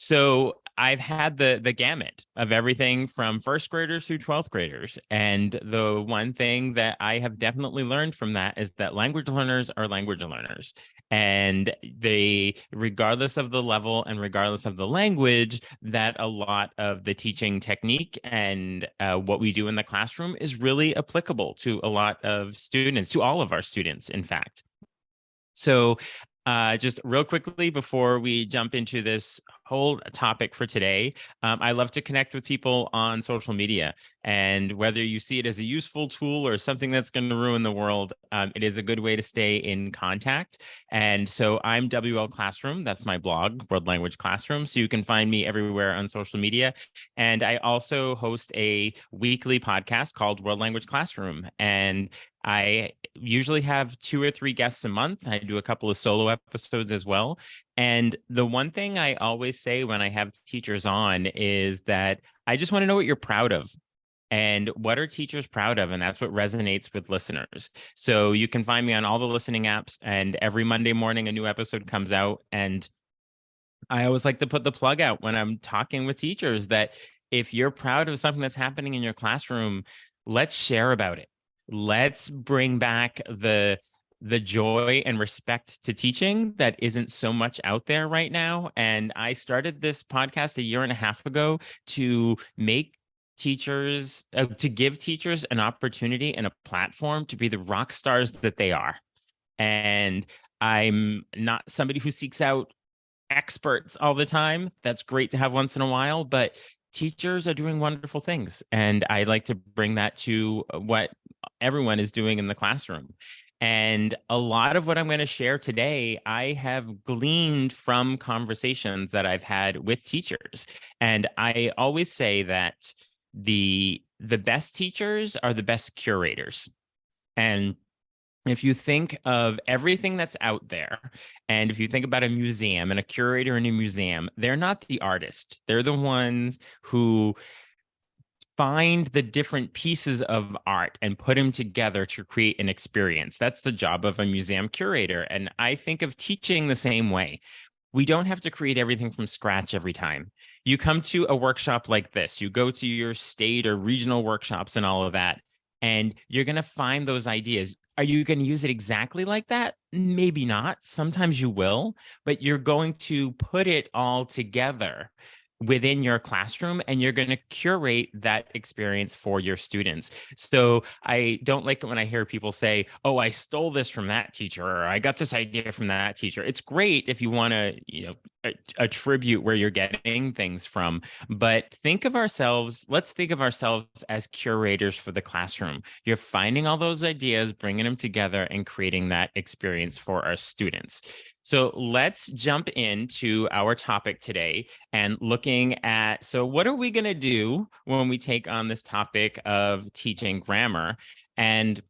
So I've had the gamut of everything from first graders to 12th graders. And the one thing that I have definitely learned from that is that language learners are language learners. And they, regardless of the level and regardless of the language, that a lot of the teaching technique and what we do in the classroom is really applicable to a lot of students, to all of our students, in fact. So just real quickly before we jump into this whole topic for today, I love to connect with people on social media. And whether you see it as a useful tool or something that's going to ruin the world, it is a good way to stay in contact. And so I'm WL Classroom. That's my blog, World Language Classroom. So you can find me everywhere on social media. And I also host a weekly podcast called World Language Classroom. And I usually have 2 or 3 guests a month. I do a couple of solo episodes as well. And the one thing I always say when I have teachers on is that I just want to know what you're proud of. And what are teachers proud of? And that's what resonates with listeners. So you can find me on all the listening apps, and every Monday morning, a new episode comes out. And I always like to put the plug out when I'm talking with teachers that if you're proud of something that's happening in your classroom, let's share about it. Let's bring back the joy and respect to teaching that isn't so much out there right now. And I started this podcast a year and a half ago to make teachers, to give teachers an opportunity and a platform to be the rock stars that they are. And I'm not somebody who seeks out experts all the time. That's great to have once in a while, but teachers are doing wonderful things. And I like to bring that to what everyone is doing in the classroom. And a lot of what I'm going to share today, I have gleaned from conversations that I've had with teachers. And I always say that the best teachers are the best curators. And if you think of everything that's out there, and if you think about a museum and a curator in a museum, they're not the artist. They're the ones who find the different pieces of art and put them together to create an experience. That's the job of a museum curator. And I think of teaching the same way. We don't have to create everything from scratch every time. You come to a workshop like this, you go to your state or regional workshops and all of that, and you're going to find those ideas. Are you going to use it exactly like that? Maybe not. Sometimes you will, but you're going to put it all together within your classroom, and you're going to curate that experience for your students. So I don't like it when I hear people say, oh, I stole this from that teacher, or I got this idea from that teacher. It's great if you want to, attribute where you're getting things from, but let's think of ourselves as curators for the classroom. You're finding all those ideas, bringing them together, and creating that experience for our students. So let's jump into our topic today and looking at, so what are we going to do when we take on this topic of teaching grammar? And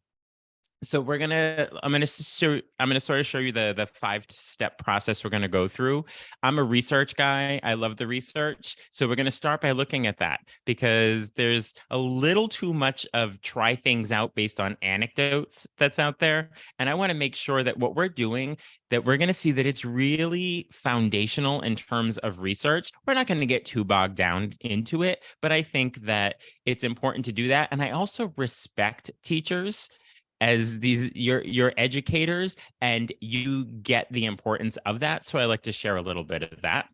so I'm gonna sort of show you the 5-step process we're gonna go through. I'm a research guy. I love the research. So we're gonna start by looking at that because there's a little too much of try things out based on anecdotes that's out there. And I want to make sure that what we're doing, that we're gonna see that it's really foundational in terms of research. We're not gonna get too bogged down into it, but I think that it's important to do that. And I also respect teachers as your educators, and you get the importance of that. So I like to share a little bit of that.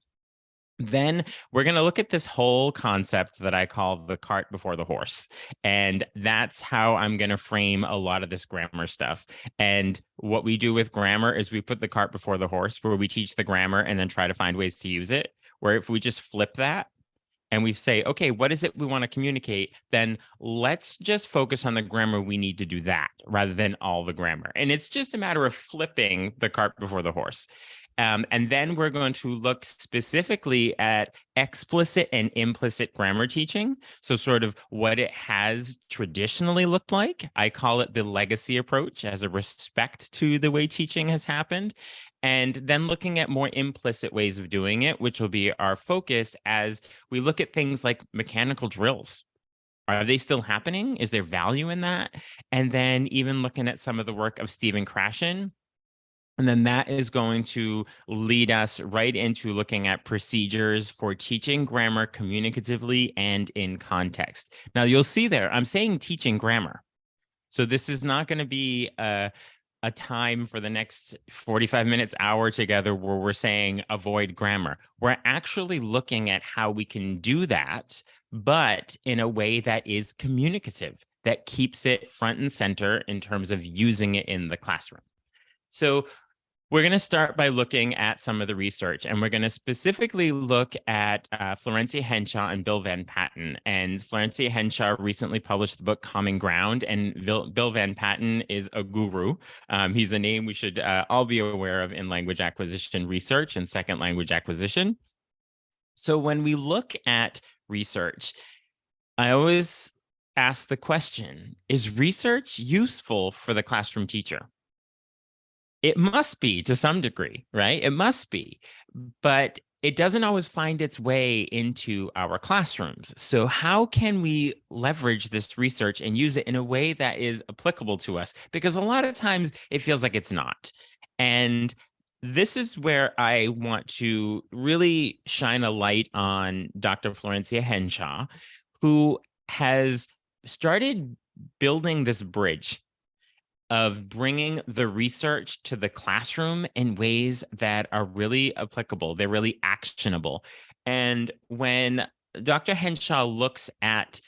Then we're going to look at this whole concept that I call the cart before the horse. And that's how I'm going to frame a lot of this grammar stuff. And what we do with grammar is we put the cart before the horse, where we teach the grammar and then try to find ways to use it. Where if we just flip that, and we say, okay, what is it we want to communicate? Then let's just focus on the grammar we need to do that rather than all the grammar. And it's just a matter of flipping the cart before the horse. And then we're going to look specifically at explicit and implicit grammar teaching. So sort of what it has traditionally looked like. I call it the legacy approach as a respect to the way teaching has happened. And then looking at more implicit ways of doing it, which will be our focus as we look at things like mechanical drills. Are they still happening? Is there value in that? And then even looking at some of the work of Stephen Krashen And then that is going to lead us right into looking at procedures for teaching grammar communicatively and in context. Now, you'll see there, I'm saying teaching grammar. So this is not going to be a time for the next 45 minutes, hour together where we're saying avoid grammar. We're actually looking at how we can do that, but in a way that is communicative, that keeps it front and center in terms of using it in the classroom. So we're going to start by looking at some of the research, and we're going to specifically look at Florencia Henshaw and Bill Van Patten. And Florencia Henshaw recently published the book Common Ground, and Bill Van Patten is a guru. He's a name we should all be aware of in language acquisition research and second language acquisition. So when we look at research, I always ask the question, is research useful for the classroom teacher? It must be to some degree, right? It must be, but it doesn't always find its way into our classrooms. So how can we leverage this research and use it in a way that is applicable to us? Because a lot of times it feels like it's not. And this is where I want to really shine a light on Dr. Florencia Henshaw, who has started building this bridge of bringing the research to the classroom in ways that are really applicable. They're really actionable. And when Dr. Henshaw looks at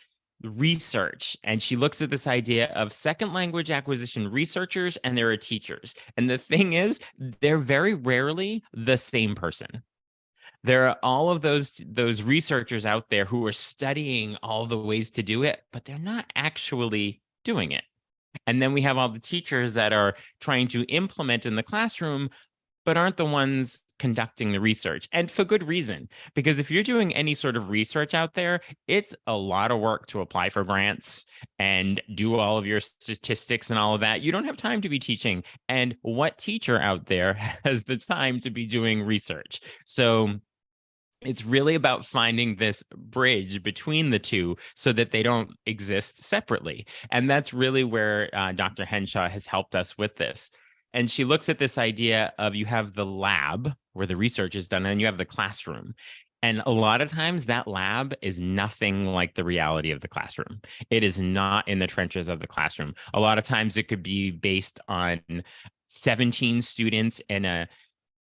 research and she looks at this idea of second language acquisition researchers and there are teachers. And the thing is, they're very rarely the same person. There are all of those researchers out there who are studying all the ways to do it, but they're not actually doing it. And then we have all the teachers that are trying to implement in the classroom, but aren't the ones conducting the research. And for good reason, because if you're doing any sort of research out there, it's a lot of work to apply for grants and do all of your statistics and all of that. You don't have time to be teaching. And what teacher out there has the time to be doing research? So it's really about finding this bridge between the two so that they don't exist separately. And that's really where Dr. Henshaw has helped us with this. And she looks at this idea of you have the lab where the research is done and you have the classroom. And a lot of times that lab is nothing like the reality of the classroom. It is not in the trenches of the classroom. A lot of times it could be based on 17 students in a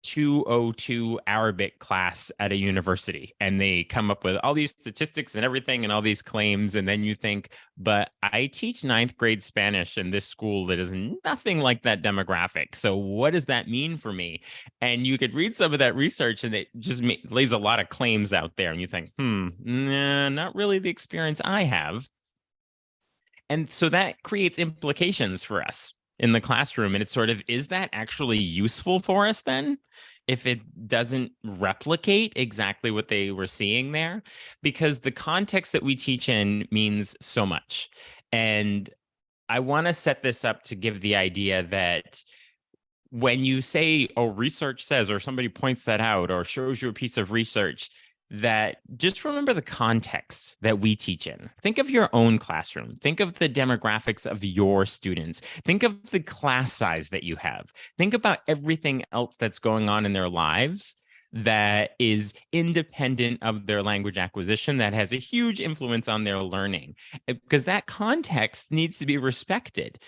202 Arabic class at a university, and they come up with all these statistics and everything and all these claims. And then you think, but I teach ninth grade Spanish in this school that is nothing like that demographic. So what does that mean for me? And you could read some of that research and it just lays a lot of claims out there. And you think, nah, not really the experience I have. And so that creates implications for us in the classroom. And it's sort of, is that actually useful for us then? If it doesn't replicate exactly what they were seeing there, because the context that we teach in means so much. And I want to set this up to give the idea that when you say, oh, research says, or somebody points that out or shows you a piece of research, that just remember the context that we teach in. Think of your own classroom. Think of the demographics of your students. Think of the class size that you have. Think about everything else that's going on in their lives that is independent of their language acquisition, that has a huge influence on their learning, because that context needs to be respected.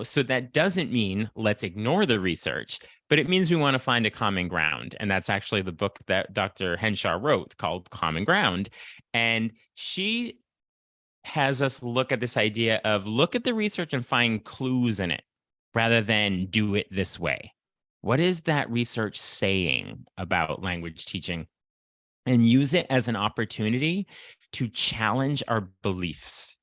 So that doesn't mean let's ignore the research, but it means we want to find a common ground. And that's actually the book that Dr. Henshaw wrote called Common Ground. And she has us look at this idea of look at the research and find clues in it rather than do it this way. What is that research saying about language teaching? And use it as an opportunity to challenge our beliefs.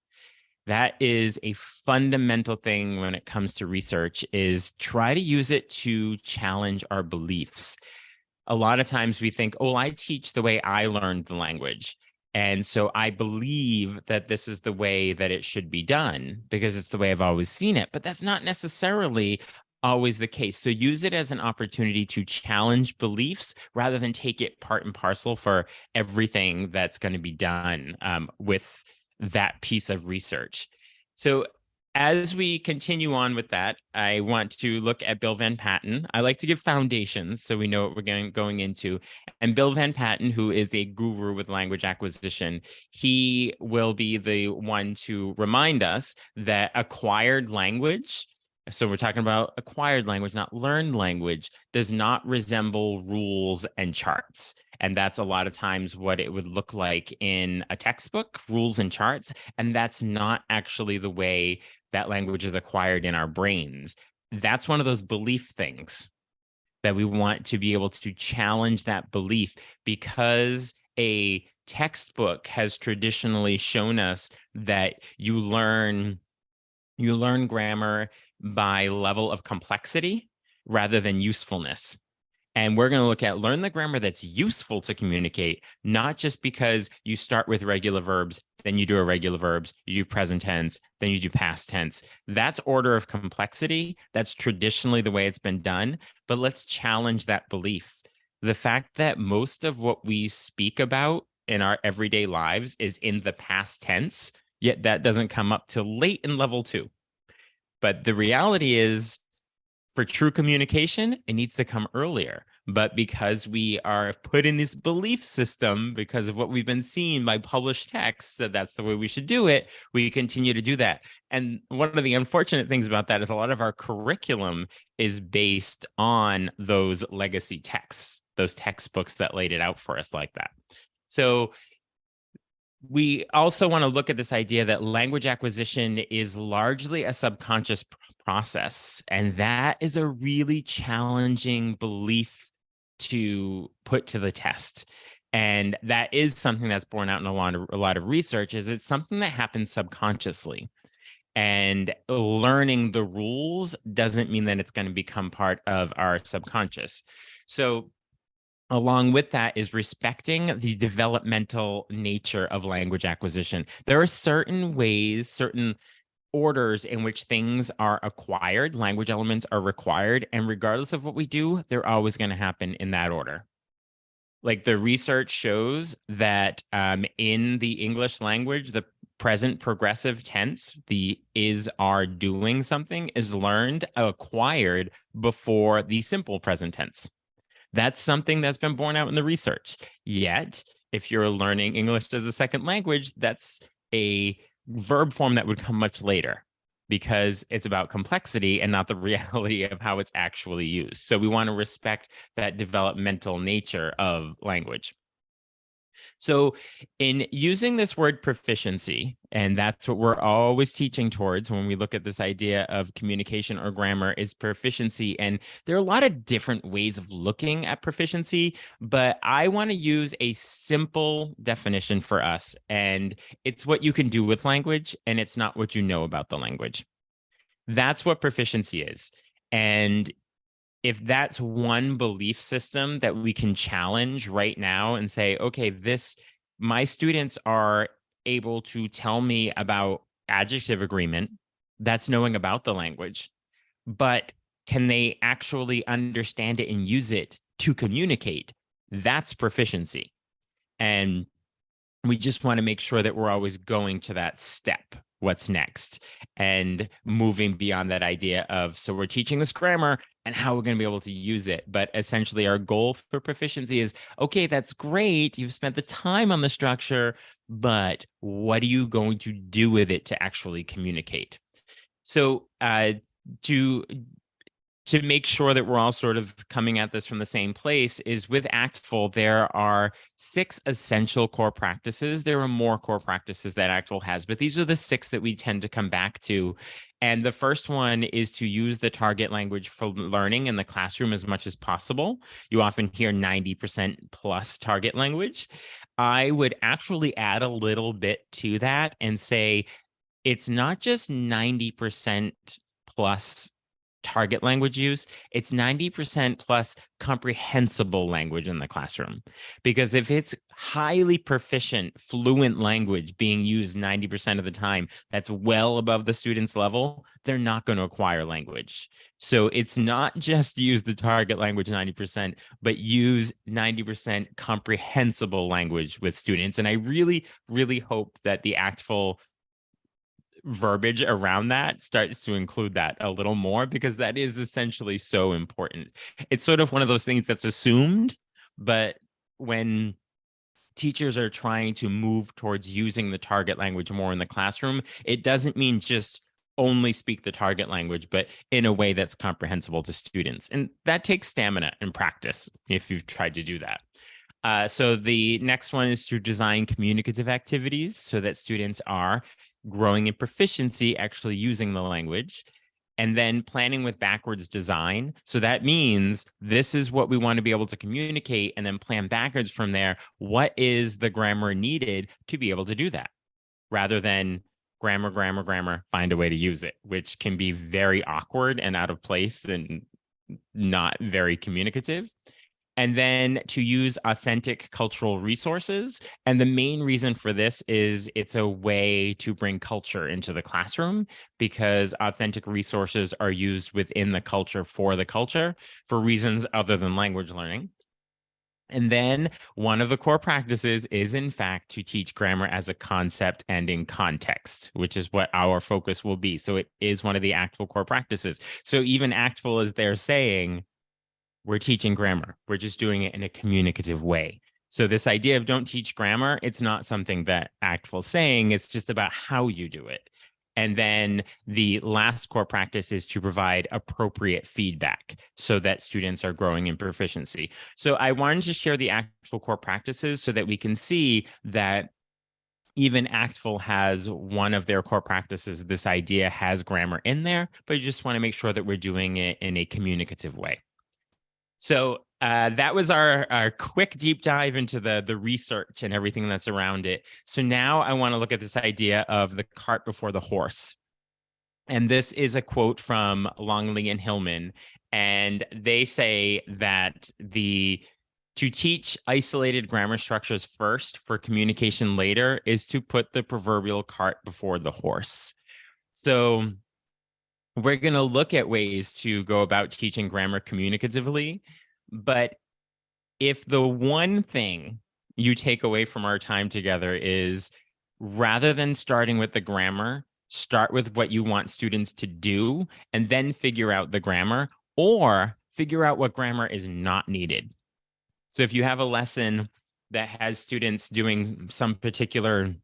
That is a fundamental thing when it comes to research, is try to use it to challenge our beliefs. A lot of times we think, oh, I teach the way I learned the language. And so I believe that this is the way that it should be done because it's the way I've always seen it. But that's not necessarily always the case. So use it as an opportunity to challenge beliefs rather than take it part and parcel for everything that's going to be done with that piece of research. So as we continue on with that, I want to look at Bill Van Patten. I like to give foundations so we know what we're going into. And Bill Van Patten, who is a guru with language acquisition, he will be the one to remind us that acquired language, so we're talking about acquired language, not learned language, does not resemble rules and charts. And that's a lot of times what it would look like in a textbook, rules and charts. And that's not actually the way that language is acquired in our brains. That's one of those belief things that we want to be able to challenge that belief, because a textbook has traditionally shown us that you learn grammar by level of complexity rather than usefulness. And we're going to look at learn the grammar that's useful to communicate, not just because you start with regular verbs, then you do irregular verbs, you do present tense, then you do past tense. That's order of complexity. That's traditionally the way it's been done. But let's challenge that belief. The fact that most of what we speak about in our everyday lives is in the past tense, yet that doesn't come up till late in level 2. But the reality is, for true communication, it needs to come earlier. But because we are put in this belief system, because of what we've been seeing by published texts, that that's the way we should do it, we continue to do that. And one of the unfortunate things about that is a lot of our curriculum is based on those legacy texts, those textbooks that laid it out for us like that. So we also want to look at this idea that language acquisition is largely a subconscious process. And that is a really challenging belief to put to the test. And that is something that's borne out in a lot of research, is it's something that happens subconsciously. And learning the rules doesn't mean that it's going to become part of our subconscious. So along with that is respecting the developmental nature of language acquisition. There are certain ways, certain orders in which things are acquired, language elements are required, and regardless of what we do, they're always going to happen in that order. Like the research shows that in the English language, the present progressive tense, the is, are, doing something, is learned, acquired before the simple present tense. That's something that's been borne out in the research. Yet, if you're learning English as a second language, that's a verb form that would come much later, because it's about complexity and not the reality of how it's actually used. So we want to respect that developmental nature of language. So in using this word proficiency, and that's what we're always teaching towards when we look at this idea of communication or grammar, is proficiency. And there are a lot of different ways of looking at proficiency, but I want to use a simple definition for us. And it's what you can do with language, and it's not what you know about the language. That's what proficiency is. And if that's one belief system that we can challenge right now and say, okay, my students are able to tell me about adjective agreement, that's knowing about the language, but can they actually understand it and use it to communicate? That's proficiency. And we just want to make sure that we're always going to that step. What's next? And moving beyond that idea of, so we're teaching this grammar and how we're going to be able to use it. But essentially our goal for proficiency is, okay, that's great. You've spent the time on the structure, but what are you going to do with it to actually communicate? So to make sure that we're all sort of coming at this from the same place is, with ACTFL, there are 6 essential core practices. There are more core practices that ACTFL has, but these are the 6 that we tend to come back to. And the first one is to use the target language for learning in the classroom as much as possible. You often hear 90% plus target language. I would actually add a little bit to that and say it's not just 90% plus target language use, it's 90% plus comprehensible language in the classroom. Because if it's highly proficient, fluent language being used 90% of the time, that's well above the student's level, they're not going to acquire language. So it's not just use the target language 90%, but use 90% comprehensible language with students. And I really, really hope that the ACTFL verbiage around that starts to include that a little more, because that is essentially so important. It's sort of one of those things that's assumed, but when teachers are trying to move towards using the target language more in the classroom, it doesn't mean just only speak the target language, but in a way that's comprehensible to students. And that takes stamina and practice if you've tried to do that. So the next one is to design communicative activities so that students are growing in proficiency actually using the language. And then planning with backwards design. So that means this is what we want to be able to communicate, and then plan backwards from there. What is the grammar needed to be able to do that? Rather than grammar, grammar, grammar, find a way to use it, which can be very awkward and out of place and not very communicative. And then to use authentic cultural resources. And the main reason for this is it's a way to bring culture into the classroom, because authentic resources are used within the culture for reasons other than language learning. And then one of the core practices is, in fact, to teach grammar as a concept and in context, which is what our focus will be. So it is one of the ACTFL core practices. So even ACTFL is there saying, we're teaching grammar. We're just doing it in a communicative way. So this idea of don't teach grammar, it's not something that ACTFL is saying. It's just about how you do it. And then the last core practice is to provide appropriate feedback so that students are growing in proficiency. So I wanted to share the ACTFL core practices so that we can see that even ACTFL has one of their core practices. This idea has grammar in there, but you just want to make sure that we're doing it in a communicative way. So that was our quick deep dive into the research and everything that's around it. So now I want to look at this idea of the cart before the horse. And this is a quote from Longley and Hillman. And they say that to teach isolated grammar structures first for communication later is to put the proverbial cart before the horse. So we're going to look at ways to go about teaching grammar communicatively. But if the one thing you take away from our time together is, rather than starting with the grammar, start with what you want students to do and then figure out the grammar, or figure out what grammar is not needed. So if you have a lesson that has students doing some particular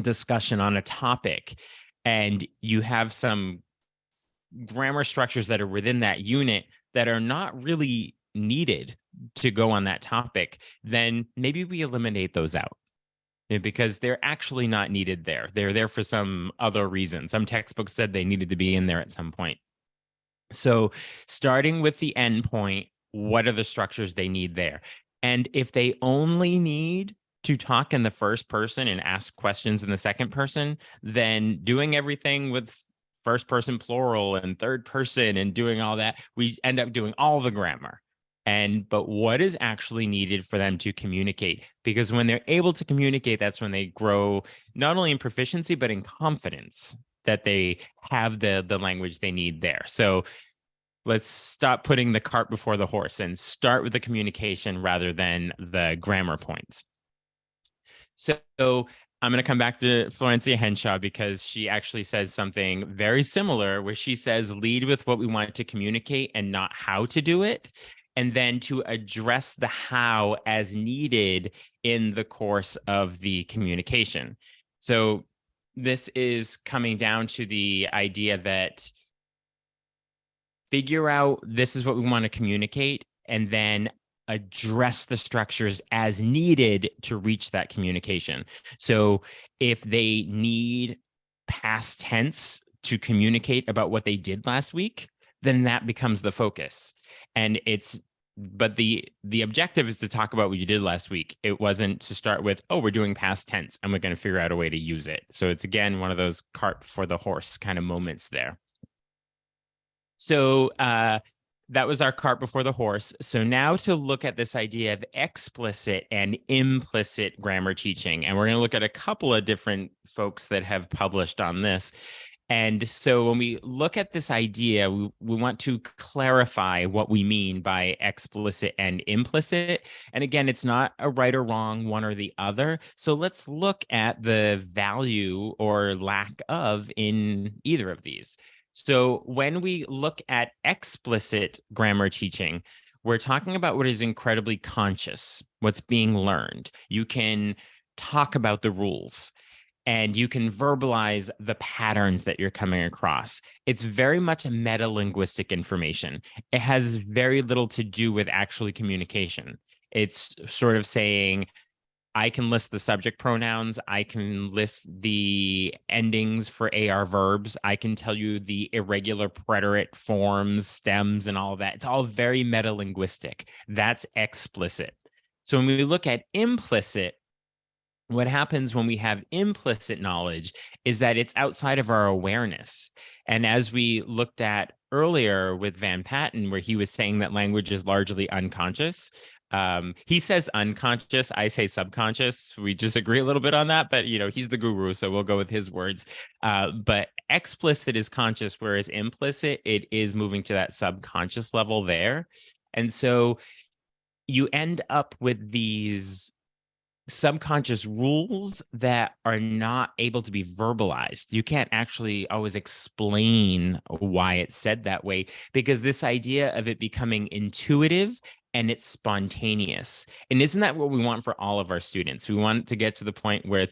discussion on a topic, and you have some grammar structures that are within that unit that are not really needed to go on that topic, then maybe we eliminate those out, because they're actually not needed there. They're there for some other reason. Some textbooks said they needed to be in there at some point. So starting with the end point, what are the structures they need there? And if they only need to talk in the first person and ask questions in the second person, then doing everything with first person plural and third person and doing all that, we end up doing all the grammar. But what is actually needed for them to communicate? Because when they're able to communicate, that's when they grow not only in proficiency, but in confidence that they have the language they need there. So let's stop putting the cart before the horse and start with the communication rather than the grammar points. So I'm going to come back to Florencia Henshaw, because she actually says something very similar, where she says, lead with what we want to communicate and not how to do it. And then to address the how as needed in the course of the communication. So this is coming down to the idea that figure out this is what we want to communicate, and then address the structures as needed to reach that communication. So if they need past tense to communicate about what they did last week, then that becomes the focus. But the objective is to talk about what you did last week. It wasn't to start with, oh, we're doing past tense and we're going to figure out a way to use it. So it's, again, one of those cart before the horse kind of moments there. So that was our cart before the horse. So now to look at this idea of explicit and implicit grammar teaching. And we're going to look at a couple of different folks that have published on this. And so when we look at this idea, we want to clarify what we mean by explicit and implicit. And again, it's not a right or wrong, one or the other. So let's look at the value or lack of in either of these. So when we look at explicit grammar teaching, we're talking about what is incredibly conscious, what's being learned. You can talk about the rules and you can verbalize the patterns that you're coming across. It's very much a meta-linguistic information. It has very little to do with actually communication. It's sort of saying, I can list the subject pronouns. I can list the endings for AR verbs. I can tell you the irregular preterite forms, stems, and all of that. It's all very meta-linguistic. That's explicit. So when we look at implicit, what happens when we have implicit knowledge is that it's outside of our awareness. And as we looked at earlier with Van Patten, where he was saying that language is largely unconscious, he says unconscious, I say subconscious. We disagree a little bit on that, but he's the guru, so we'll go with his words. But explicit is conscious, whereas implicit, it is moving to that subconscious level there. And so you end up with these subconscious rules that are not able to be verbalized. You can't actually always explain why it's said that way, because this idea of it becoming intuitive and it's spontaneous. And isn't that what we want for all of our students? We want to get to the point where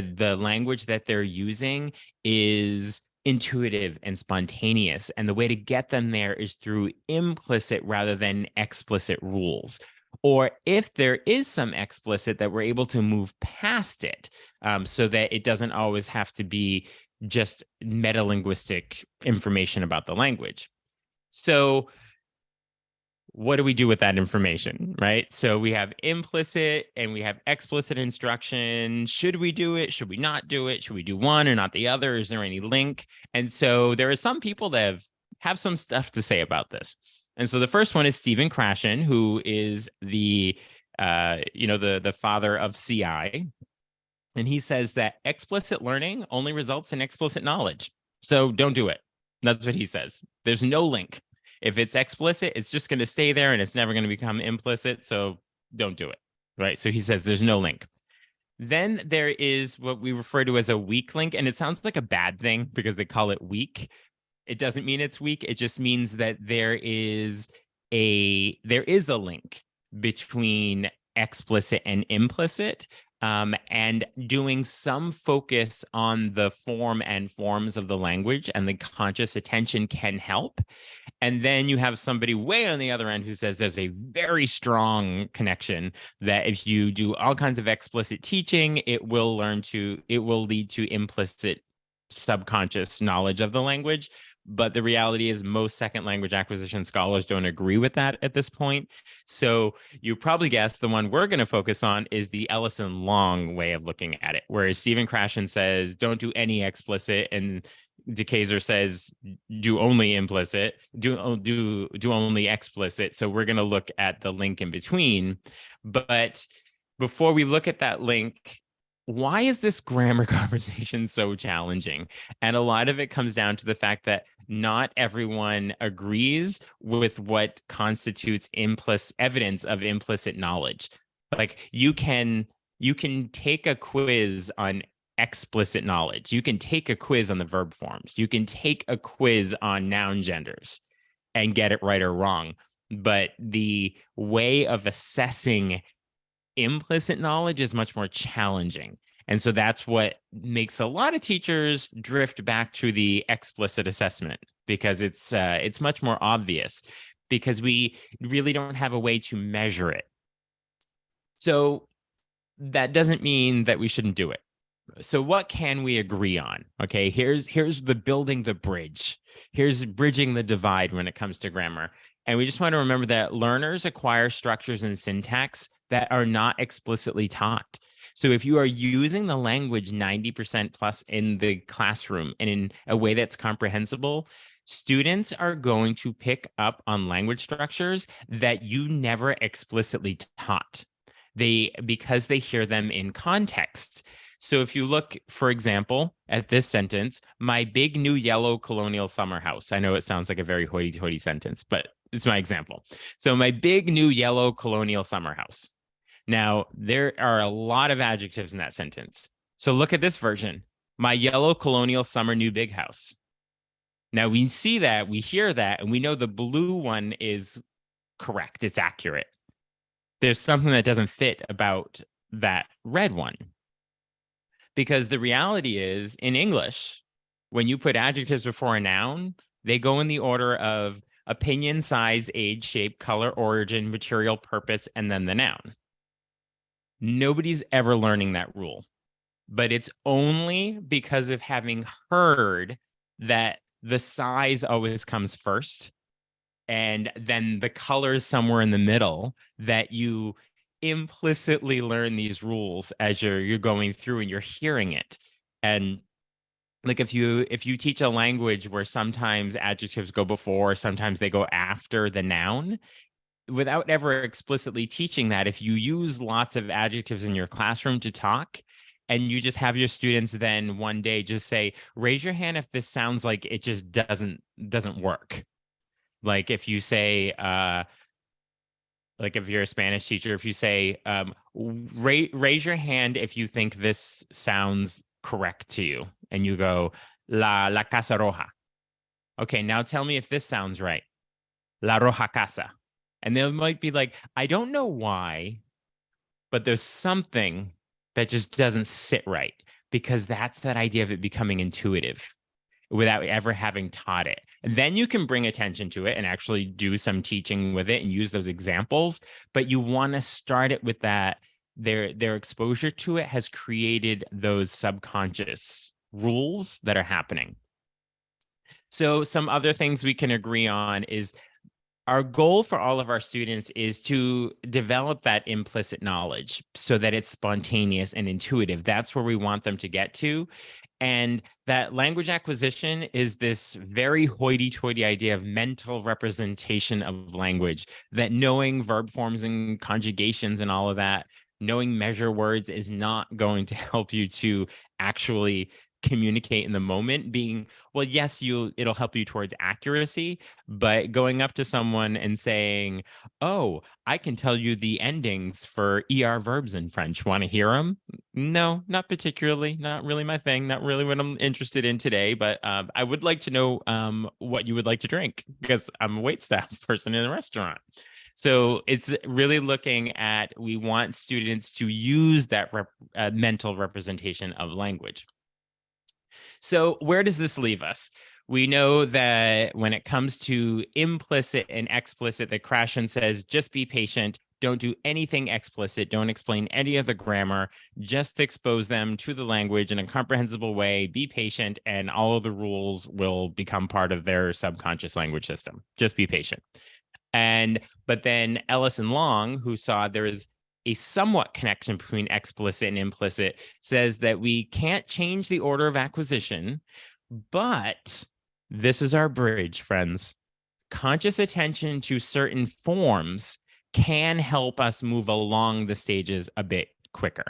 the language that they're using is intuitive and spontaneous. And the way to get them there is through implicit rather than explicit rules. Or if there is some explicit, that we're able to move past it, so that it doesn't always have to be just meta-linguistic information about the language. So what do we do with that information, right? So we have implicit and we have explicit instruction. Should we do it? Should we not do it? Should we do one or not the other? Is there any link? And so there are some people that have some stuff to say about this. And so the first one is Stephen Krashen, who is the father of CI. And he says that explicit learning only results in explicit knowledge. So don't do it. That's what he says. There's no link. If it's explicit, it's just going to stay there and it's never going to become implicit. So don't do it. Right. So he says there's no link. Then there is what we refer to as a weak link. And it sounds like a bad thing because they call it weak. It doesn't mean it's weak. It just means that there is a link between explicit and implicit, and doing some focus on the form and forms of the language and the conscious attention can help. And then you have somebody way on the other end who says there's a very strong connection that if you do all kinds of explicit teaching, it will lead to implicit subconscious knowledge of the language. But the reality is most second language acquisition scholars don't agree with that at this point. So you probably guessed the one we're going to focus on is the Ellison Long way of looking at it, whereas Stephen Krashen says don't do any explicit and DeKayser says do only implicit, do only explicit. So we're going to look at the link in between. But before we look at that link, why is this grammar conversation so challenging? And a lot of it comes down to the fact that not everyone agrees with what constitutes evidence of implicit knowledge. Like you can take a quiz on explicit knowledge. You can take a quiz on the verb forms. You can take a quiz on noun genders and get it right or wrong. But the way of assessing implicit knowledge is much more challenging. And so that's what makes a lot of teachers drift back to the explicit assessment, because it's much more obvious, because we really don't have a way to measure it. So that doesn't mean that we shouldn't do it. So what can we agree on? Okay, here's the building the bridge. Here's bridging the divide when it comes to grammar. And we just want to remember that learners acquire structures and syntax that are not explicitly taught. So if you are using the language 90% plus in the classroom and in a way that's comprehensible, students are going to pick up on language structures that you never explicitly taught. Because they hear them in context. So if you look, for example, at this sentence, my big new yellow colonial summer house. I know it sounds like a very hoity-toity sentence, but it's my example. So my big new yellow colonial summer house. Now, there are a lot of adjectives in that sentence. So look at this version. My yellow colonial summer new big house. Now we see that, we hear that, and we know the blue one is correct. It's accurate. There's something that doesn't fit about that red one. Because the reality is, in English, when you put adjectives before a noun, they go in the order of opinion, size, age, shape, color, origin, material, purpose, and then the noun. Nobody's ever learning that rule, but it's only because of having heard that the size always comes first and then the colors somewhere in the middle that you implicitly learn these rules as you're going through and you're hearing it. And like if you teach a language where sometimes adjectives go before, sometimes they go after the noun, without ever explicitly teaching that, if you use lots of adjectives in your classroom to talk, and you just have your students then one day just say, raise your hand if this sounds like it just doesn't work. Like if you say, like if you're a Spanish teacher, if you say, raise your hand if you think this sounds correct to you, and you go, la casa roja. Okay, now tell me if this sounds right. La roja casa. And they might be like, I don't know why, but there's something that just doesn't sit right, because that's that idea of it becoming intuitive without ever having taught it. And then you can bring attention to it and actually do some teaching with it and use those examples. But you want to start it with that. Their exposure to it has created those subconscious rules that are happening. So some other things we can agree on is our goal for all of our students is to develop that implicit knowledge so that it's spontaneous and intuitive. That's where we want them to get to. And that language acquisition is this very hoity-toity idea of mental representation of language, that knowing verb forms and conjugations and all of that, knowing measure words is not going to help you to actually communicate in the moment. Being, well, yes, it'll help you towards accuracy, but going up to someone and saying, oh, I can tell you the endings for ER verbs in French. Want to hear them? No, not particularly. Not really my thing. Not really what I'm interested in today, but I would like to know what you would like to drink, because I'm a waitstaff person in a restaurant. So it's really looking at, we want students to use that mental representation of language. So where does this leave us? We know that when it comes to implicit and explicit, that Krashen says, just be patient. Don't do anything explicit. Don't explain any of the grammar. Just expose them to the language in a comprehensible way. Be patient, and all of the rules will become part of their subconscious language system. Just be patient. But then Ellis and Long, who saw there is a somewhat connection between explicit and implicit, says that we can't change the order of acquisition, but this is our bridge, friends. Conscious attention to certain forms can help us move along the stages a bit quicker.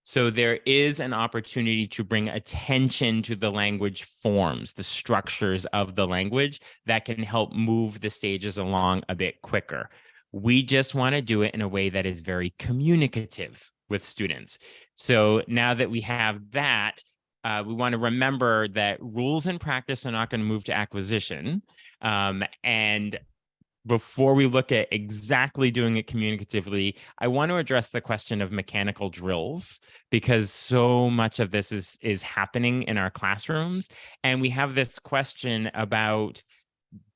So there is an opportunity to bring attention to the language forms, the structures of the language, that can help move the stages along a bit quicker. We just want to do it in a way that is very communicative with students. So now that we have that, we want to remember that rules and practice are not going to move to acquisition. And before we look at exactly doing it communicatively, I want to address the question of mechanical drills, because so much of this is happening in our classrooms. And we have this question about,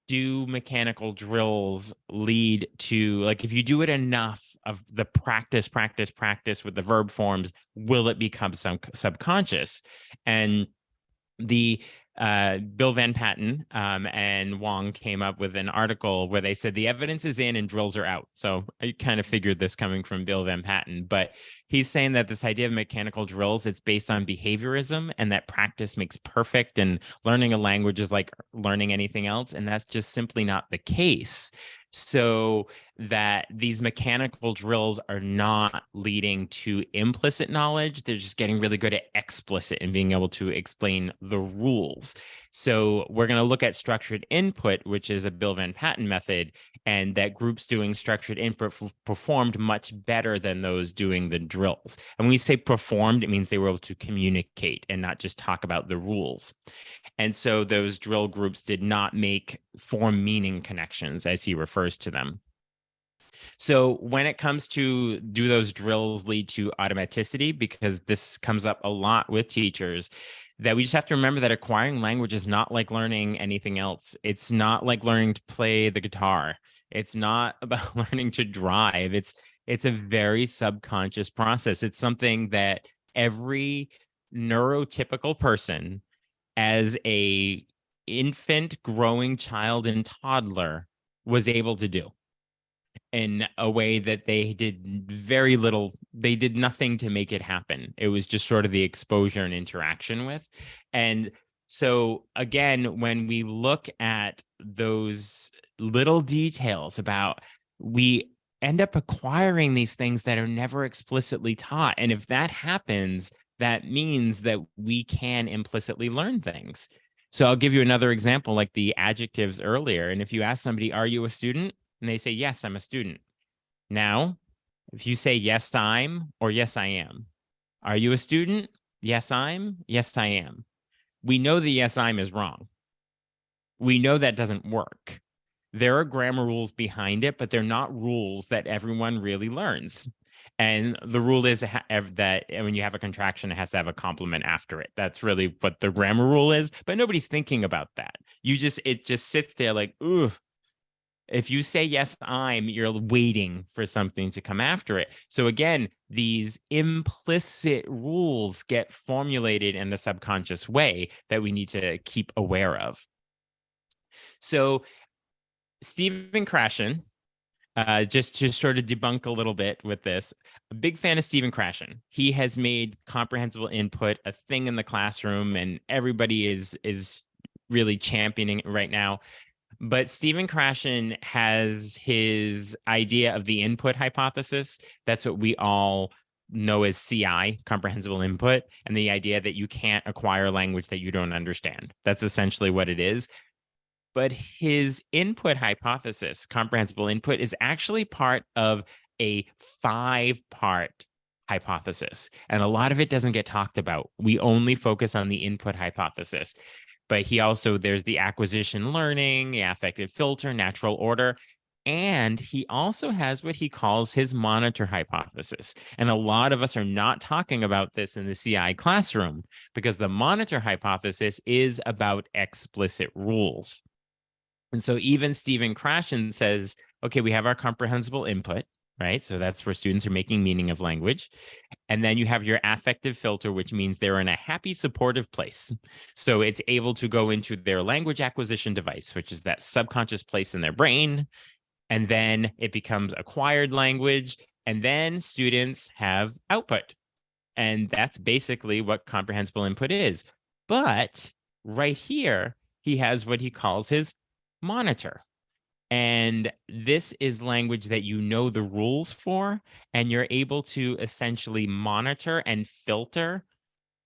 do mechanical drills lead to, like, if you do it enough of the practice with the verb forms, will it become subconscious? And the Bill Van Patten and Wong came up with an article where they said the evidence is in and drills are out. So I kind of figured this coming from Bill Van Patten, but he's saying that this idea of mechanical drills, it's based on behaviorism, and that practice makes perfect, and learning a language is like learning anything else. And that's just simply not the case. So that these mechanical drills are not leading to implicit knowledge. They're just getting really good at explicit and being able to explain the rules. So we're going to look at structured input, which is a Bill Van Patten method, and that groups doing structured input performed much better than those doing the drills. And when we say performed, it means they were able to communicate and not just talk about the rules. And so those drill groups did not make form meaning connections, as he refers to them. So when it comes to do those drills lead to automaticity, because this comes up a lot with teachers, that we just have to remember that acquiring language is not like learning anything else. It's not like learning to play the guitar. It's not about learning to drive. It's a very subconscious process. It's something that every neurotypical person, as a infant, growing child, and toddler, was able to do in a way that they did very little. They did nothing to make it happen. It was just sort of the exposure and interaction with. And so again, when we look at those little details about, we end up acquiring these things that are never explicitly taught. And if that happens, that means that we can implicitly learn things. So I'll give you another example, like the adjectives earlier. And if you ask somebody, are you a student? And they say, yes, I'm a student. Now, if you say, yes, I'm, or yes, I am. Are you a student? Yes, I'm. Yes, I am. We know the yes, I'm is wrong. We know that doesn't work. There are grammar rules behind it, but they're not rules that everyone really learns. And the rule is that when you have a contraction, it has to have a complement after it. That's really what the grammar rule is, but nobody's thinking about that. It just sits there like, ooh. If you say, yes, I'm, you're waiting for something to come after it. So again, these implicit rules get formulated in the subconscious way that we need to keep aware of. So Stephen Krashen, just to sort of debunk a little bit with this, a big fan of Stephen Krashen. He has made comprehensible input a thing in the classroom, and everybody is really championing it right now. But Stephen Krashen has his idea of the input hypothesis. That's what we all know as CI, comprehensible input, and the idea that you can't acquire language that you don't understand. That's essentially what it is. But his input hypothesis, comprehensible input, is actually part of a 5-part hypothesis. And a lot of it doesn't get talked about. We only focus on the input hypothesis. But there's the acquisition learning, the affective filter, natural order. And he also has what he calls his monitor hypothesis. And a lot of us are not talking about this in the CI classroom, because the monitor hypothesis is about explicit rules. And so even Stephen Krashen says, okay, we have our comprehensible input, right? So that's where students are making meaning of language. And then you have your affective filter, which means they're in a happy, supportive place. So it's able to go into their language acquisition device, which is that subconscious place in their brain. And then it becomes acquired language. And then students have output. And that's basically what comprehensible input is. But right here, he has what he calls his monitor. And this is language that you know the rules for, and you're able to essentially monitor and filter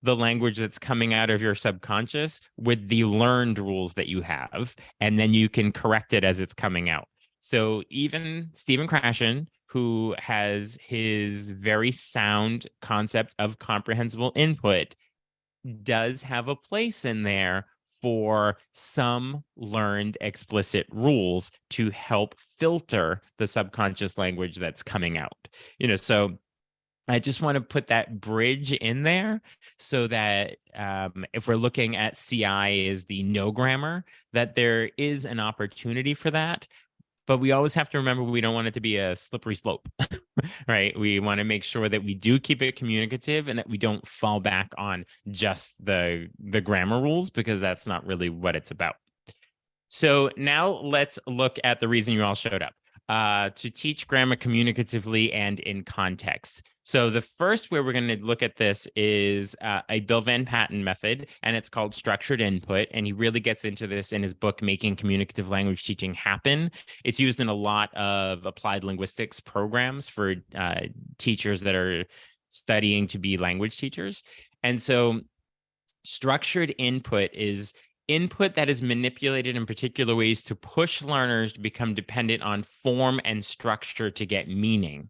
the language that's coming out of your subconscious with the learned rules that you have, and then you can correct it as it's coming out. So even Stephen Krashen, who has his very sound concept of comprehensible input, does have a place in there for some learned explicit rules to help filter the subconscious language that's coming out. So I just want to put that bridge in there so that if we're looking at CI as the no grammar, that there is an opportunity for that. But we always have to remember we don't want it to be a slippery slope, right? We want to make sure that we do keep it communicative and that we don't fall back on just the grammar rules, because that's not really what it's about. So now let's look at the reason you all showed up, to teach grammar communicatively and in context. So the first way we're going to look at this is a Bill Van Patten method, and it's called structured input. And he really gets into this in his book, Making Communicative Language Teaching Happen. It's used in a lot of applied linguistics programs for teachers that are studying to be language teachers. And so structured input is input that is manipulated in particular ways to push learners to become dependent on form and structure to get meaning.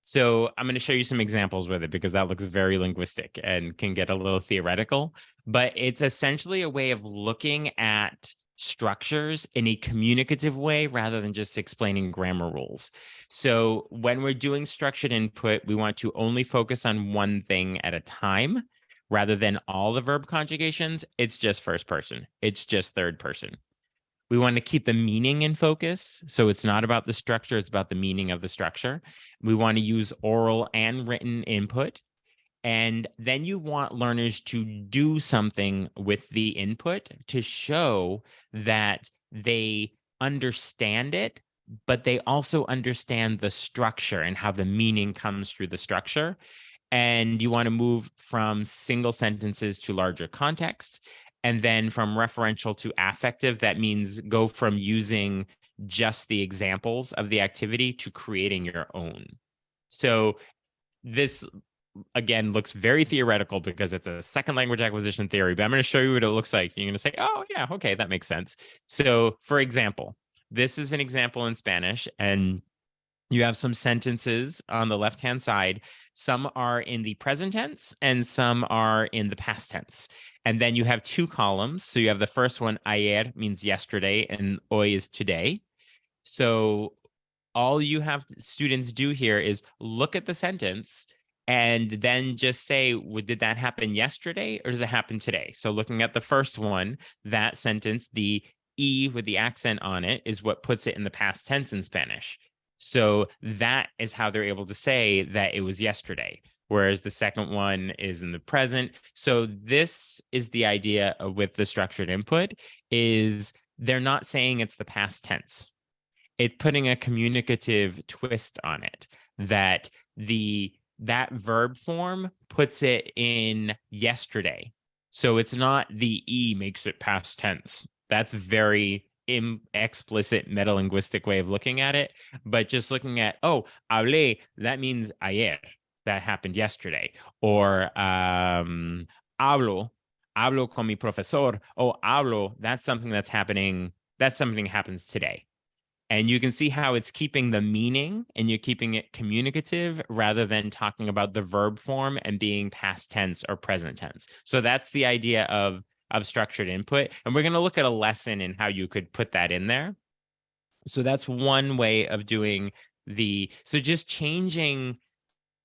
So I'm going to show you some examples with it because that looks very linguistic and can get a little theoretical, but it's essentially a way of looking at structures in a communicative way rather than just explaining grammar rules. So when we're doing structured input, we want to only focus on one thing at a time rather than all the verb conjugations. It's just first person. It's just third person. We want to keep the meaning in focus. So it's not about the structure, it's about the meaning of the structure. We want to use oral and written input. And then you want learners to do something with the input to show that they understand it, but they also understand the structure and how the meaning comes through the structure. And you want to move from single sentences to larger context. And then from referential to affective, that means go from using just the examples of the activity to creating your own. So this, again, looks very theoretical because it's a second language acquisition theory, but I'm going to show you what it looks like. You're going to say, oh, yeah, okay, that makes sense. So for example, this is an example in Spanish, and you have some sentences on the left-hand side. Some are in the present tense and some are in the past tense. And then you have two columns. So you have the first one, ayer means yesterday, and hoy is today. So all you have students do here is look at the sentence and then just say, did that happen yesterday or does it happen today? So looking at the first one, that sentence, the E with the accent on it is what puts it in the past tense in Spanish. So that is how they're able to say that it was yesterday, whereas the second one is in the present. So this is the idea with the structured input is they're not saying it's the past tense. It's putting a communicative twist on it that that verb form puts it in yesterday. So it's not the E makes it past tense. That's very explicit metalinguistic way of looking at it, but just looking at, oh, hablé, that means ayer, that happened yesterday, or hablo con mi profesor, oh, hablo, that's something that's happening, that's something that happens today. And you can see how it's keeping the meaning and you're keeping it communicative rather than talking about the verb form and being past tense or present tense. So that's the idea of structured input. And we're going to look at a lesson in how you could put that in there. So that's one way of doing so just changing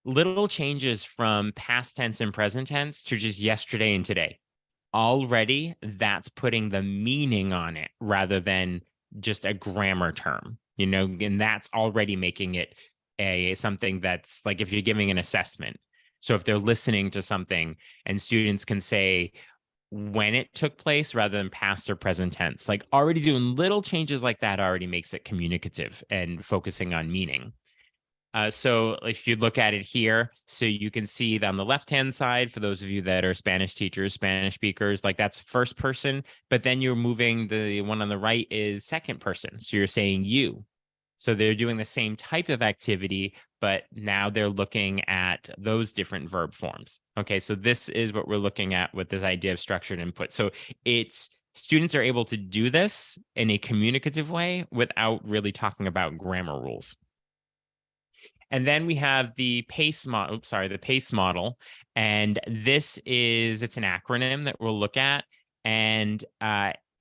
little changes from past tense and present tense to just yesterday and today. Already that's putting the meaning on it rather than just a grammar term, and that's already making it something that's like if you're giving an assessment. So if they're listening to something and students can say, when it took place rather than past or present tense, like already doing little changes like that already makes it communicative and focusing on meaning. So if you look at it here, so you can see that on the left-hand side, for those of you that are Spanish teachers, Spanish speakers, like that's first person, but then you're moving the one on the right is second person. So you're saying you. So they're doing the same type of activity, but now they're looking at those different verb forms. Okay, so this is what we're looking at with this idea of structured input. So students are able to do this in a communicative way without really talking about grammar rules. And then we have the PACE model, the PACE model. And it's an acronym that we'll look at. And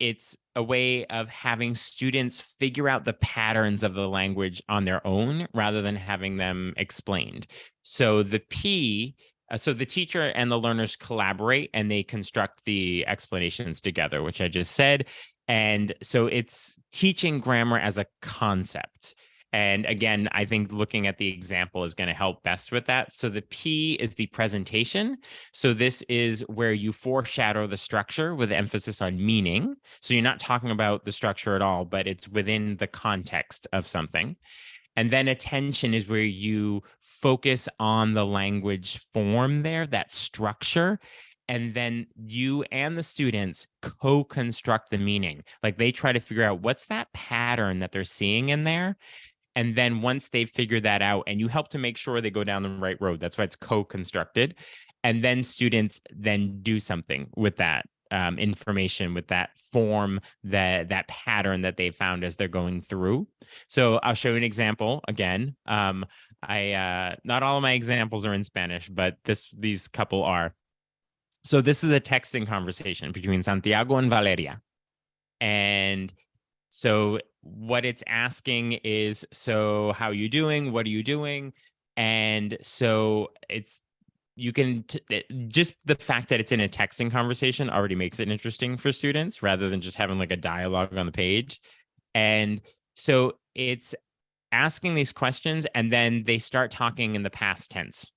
it's a way of having students figure out the patterns of the language on their own rather than having them explained. So the P, so the teacher and the learners collaborate and they construct the explanations together, which I just said. And so it's teaching grammar as a concept. And again, I think looking at the example is going to help best with that. So the P is the presentation. So this is where you foreshadow the structure with emphasis on meaning. So you're not talking about the structure at all, but it's within the context of something. And then attention is where you focus on the language form there, that structure. And then you and the students co-construct the meaning. Like they try to figure out what's that pattern that they're seeing in there. And then once they've figured that out, and you help to make sure they go down the right road, that's why it's co-constructed. And then students then do something with that information, with that form, that pattern that they found as they're going through. So I'll show you an example again. I not all of my examples are in Spanish, but these couple are. So this is a texting conversation between Santiago and Valeria. And so what it's asking is, so how are you doing? What are you doing? And so it's, you can just the fact that it's in a texting conversation already makes it interesting for students rather than just having like a dialogue on the page. And so it's asking these questions and then they start talking in the past tense.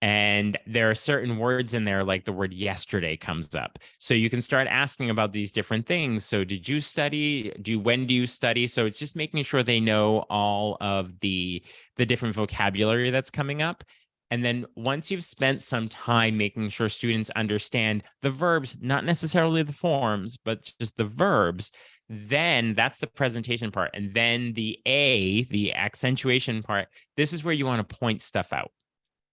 And there are certain words in there, like the word yesterday comes up. So you can start asking about these different things. So did you study? When do you study? So it's just making sure they know all of the different vocabulary that's coming up. And then once you've spent some time making sure students understand the verbs, not necessarily the forms, but just the verbs, then that's the presentation part. And then the accentuation part, this is where you want to point stuff out.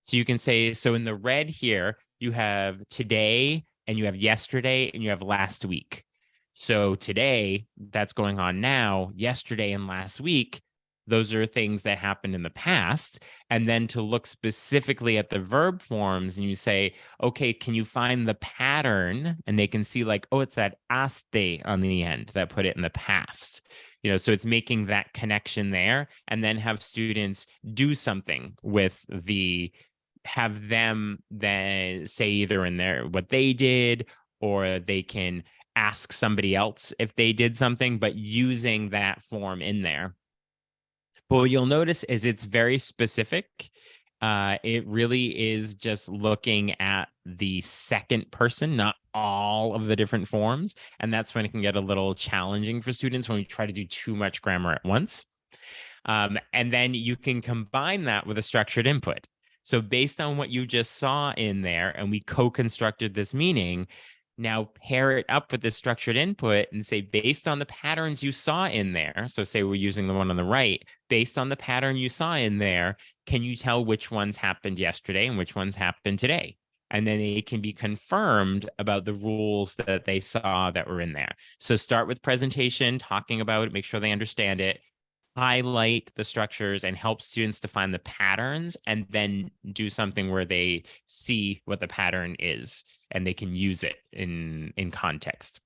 So you can say, so in the red here, you have today and you have yesterday and you have last week. So today, that's going on now. Yesterday and last week, those are things that happened in the past. And then to look specifically at the verb forms and you say, okay, can you find the pattern? And they can see like, oh, it's that aste on the end that put it in the past. So it's making that connection there, and then have students do something with have them then say either in there what they did, or they can ask somebody else if they did something, but using that form in there. But what you'll notice is it's very specific. It really is just looking at the second person, not all of the different forms. And that's when it can get a little challenging for students when we try to do too much grammar at once. And then you can combine that with a structured input. So based on what you just saw in there, and we co-constructed this meaning, now pair it up with this structured input and say, based on the patterns you saw in there, so say we're using the one on the right, based on the pattern you saw in there, can you tell which ones happened yesterday and which ones happened today? And then they can be confirmed about the rules that they saw that were in there. So start with presentation, talking about it, make sure they understand it, highlight the structures and help students define the patterns, and then do something where they see what the pattern is and they can use it in context.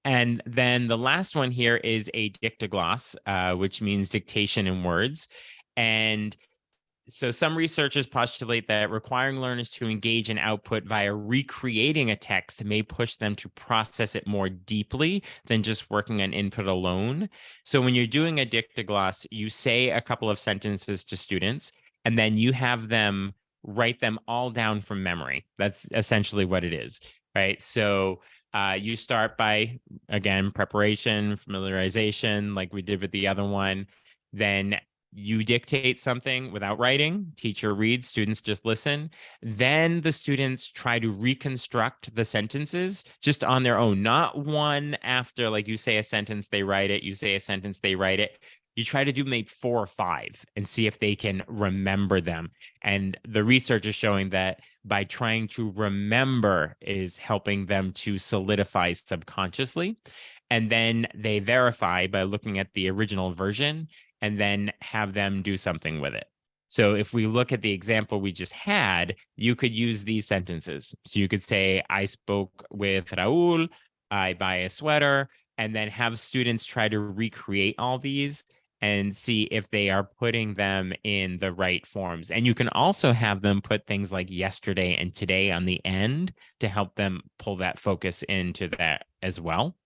And then the last one here is a dictogloss, which means dictation in words. And so some researchers postulate that requiring learners to engage in output via recreating a text may push them to process it more deeply than just working on input alone. So when you're doing a dictogloss, you say a couple of sentences to students, and then you have them write them all down from memory. That's essentially what it is, right? So you start by, again, preparation, familiarization, like we did with the other one. Then you dictate something without writing, teacher reads, students just listen. Then the students try to reconstruct the sentences just on their own, not one after, like you say a sentence, they write it, you say a sentence, they write it. You try to do maybe 4 or 5 and see if they can remember them. And the research is showing that by trying to remember is helping them to solidify subconsciously. And then they verify by looking at the original version and then have them do something with it. So if we look at the example we just had, you could use these sentences. So you could say, I spoke with Raul, I buy a sweater, and then have students try to recreate all these and see if they are putting them in the right forms. And you can also have them put things like yesterday and today on the end to help them pull that focus into that as well.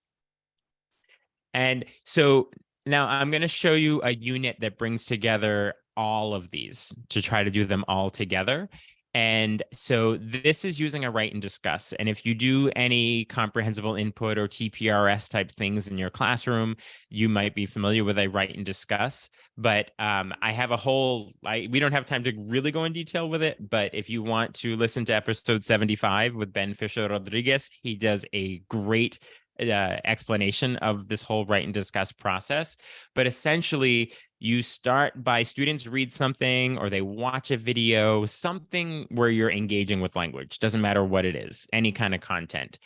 And so now I'm going to show you a unit that brings together all of these to try to do them all together. And so this is using a write and discuss. And if you do any comprehensible input or TPRS type things in your classroom, you might be familiar with a write and discuss. But I have a whole, we don't have time to really go in detail with it. But if you want to listen to episode 75 with Ben Fisher Rodriguez, he does a great explanation of this whole write and discuss process. But essentially, you start by students read something or they watch a video, something where you're engaging with language. Doesn't matter what it is, any kind of content.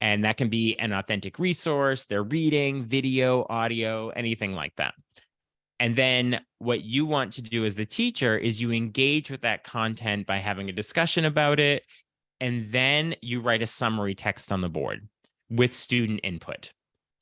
And that can be an authentic resource, they're reading, video, audio, anything like that. And then what you want to do as the teacher is you engage with that content by having a discussion about it. And then you write a summary text on the board with student input.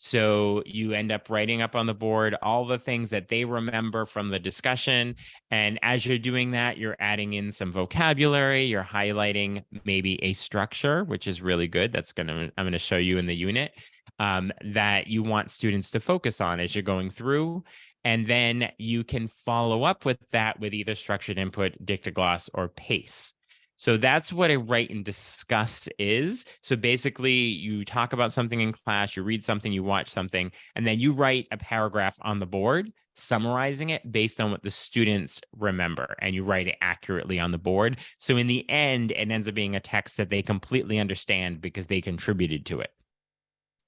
So you end up writing up on the board all the things that they remember from the discussion. And as you're doing that, you're adding in some vocabulary, you're highlighting maybe a structure, which is really good. I'm going to show you in the unit that you want students to focus on as you're going through. And then you can follow up with that with either structured input, Dictogloss, or PACE. So that's what a write and discuss is. So basically, you talk about something in class, you read something, you watch something, and then you write a paragraph on the board summarizing it based on what the students remember, and you write it accurately on the board. So in the end, it ends up being a text that they completely understand because they contributed to it.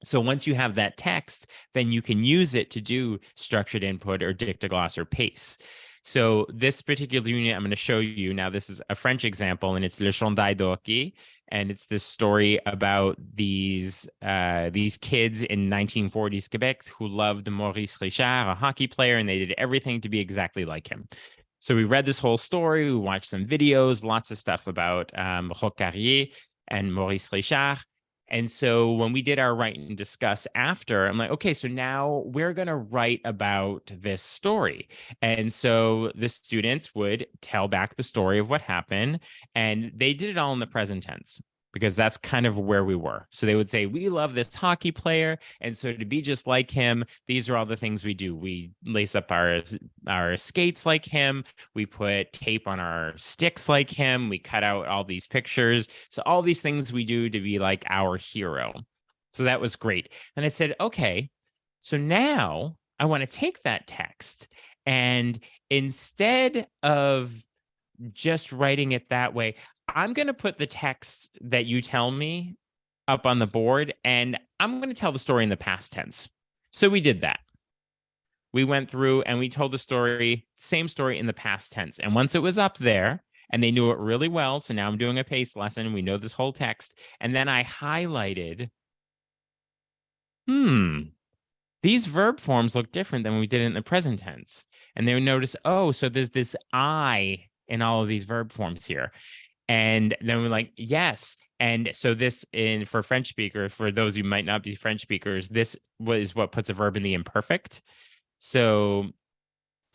So once you have that text, then you can use it to do structured input or Dictogloss or PACE. So this particular unit I'm going to show you now, this is a French example, and it's Le Chandail d'Hockey. And it's this story about these kids in 1940s Quebec who loved Maurice Richard, a hockey player, and they did everything to be exactly like him. So we read this whole story, we watched some videos, lots of stuff about Roch-Carrier and Maurice Richard. And so when we did our write and discuss after, I'm like, okay, so now we're going to write about this story. And so the students would tell back the story of what happened, and they did it all in the present tense, because that's kind of where we were. So they would say, we love this hockey player, and so to be just like him, these are all the things we do. We lace up our skates like him. We put tape on our sticks like him. We cut out all these pictures. So all these things we do to be like our hero. So that was great. And I said, okay, so now I want to take that text, and instead of just writing it that way, I'm going to put the text that you tell me up on the board, and I'm going to tell the story in the past tense. So we did that. We went through and we told the story, same story in the past tense. And once it was up there and they knew it really well, so now I'm doing a PACE lesson, we know this whole text, and then I highlighted, these verb forms look different than we did in the present tense. And they would notice, oh, so there's this I in all of these verb forms here. And then we're like, yes. And so this for French speakers, for those who might not be French speakers, this was what puts a verb in the imperfect. So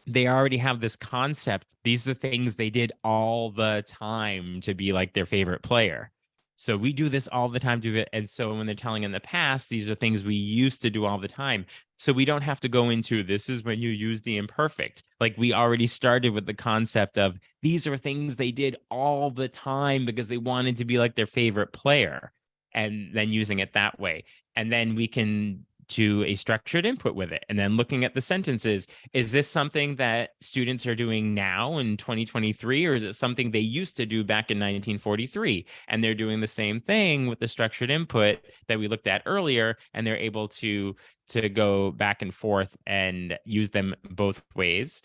they already have this concept. These are the things they did all the time to be like their favorite player. So we do this all the time to it. And so when they're telling in the past, these are things we used to do all the time. So we don't have to go into this is when you use the imperfect. Like we already started with the concept of these are things they did all the time because they wanted to be like their favorite player, and then using it that way. And then we can do a structured input with it. And then looking at the sentences, is this something that students are doing now in 2023, or is it something they used to do back in 1943? And they're doing the same thing with the structured input that we looked at earlier, and they're able to go back and forth and use them both ways.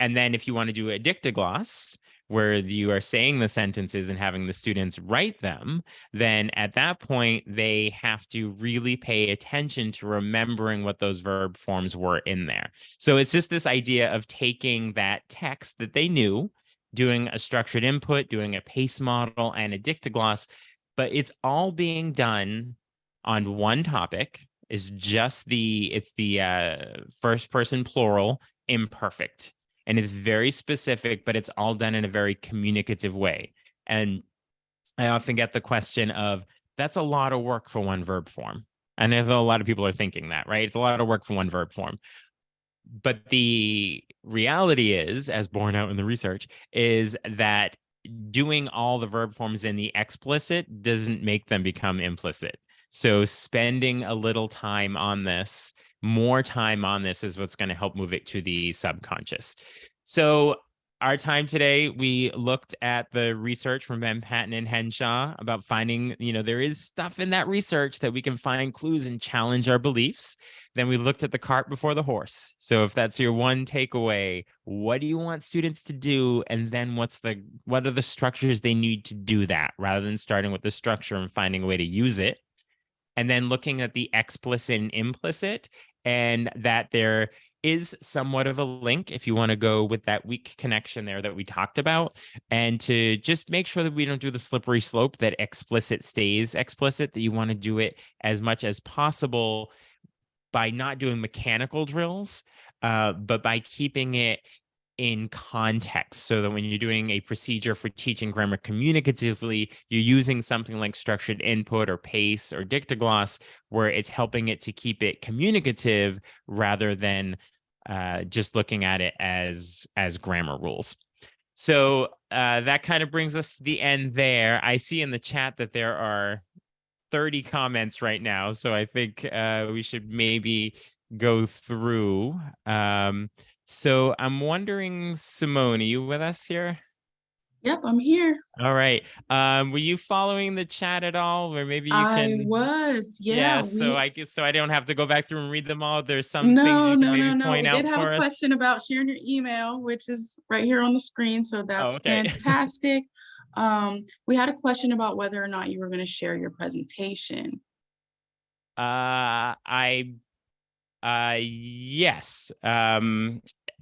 And then if you want to do a dictogloss, where you are saying the sentences and having the students write them, then at that point, they have to really pay attention to remembering what those verb forms were in there. So it's just this idea of taking that text that they knew, doing a structured input, doing a PACE model and a dictogloss, but it's all being done on one topic. It's the first person plural imperfect. And it's very specific, but it's all done in a very communicative way. And I often get the question of, that's a lot of work for one verb form. And I know a lot of people are thinking that, right? It's a lot of work for one verb form. But the reality is, as borne out in the research, is that doing all the verb forms in the explicit doesn't make them become implicit. So spending a little time on this, more time on this, is what's going to help move it to the subconscious. So our time today, we looked at the research from Ben Patton and Henshaw about finding, there is stuff in that research that we can find clues and challenge our beliefs. Then we looked at the cart before the horse. So if that's your one takeaway, what do you want students to do? And then what are the structures they need to do that, rather than starting with the structure and finding a way to use it. And then looking at the explicit and implicit, and that there is somewhat of a link if you want to go with that weak connection there that we talked about, and to just make sure that we don't do the slippery slope that explicit stays explicit, that you want to do it as much as possible by not doing mechanical drills, but by keeping it in context, so that when you're doing a procedure for teaching grammar communicatively, you're using something like structured input or PACE or Dictogloss, where it's helping it to keep it communicative rather than just looking at it as grammar rules. So that kind of brings us to the end there. I see in the chat that there are 30 comments right now, so I think we should maybe go through. So I'm wondering, Simone, are you with us here? Yep, I'm here. All right. Were you following the chat at all? Or maybe you can. I was, Yeah, yeah. so I guess so I don't have to go back through and read them all. There's some things you can maybe No. point We did out have a for us. question about sharing your email, which is right here on the screen. So Oh, that's okay. fantastic. We had a question about whether or not you were going to share your presentation. Yes.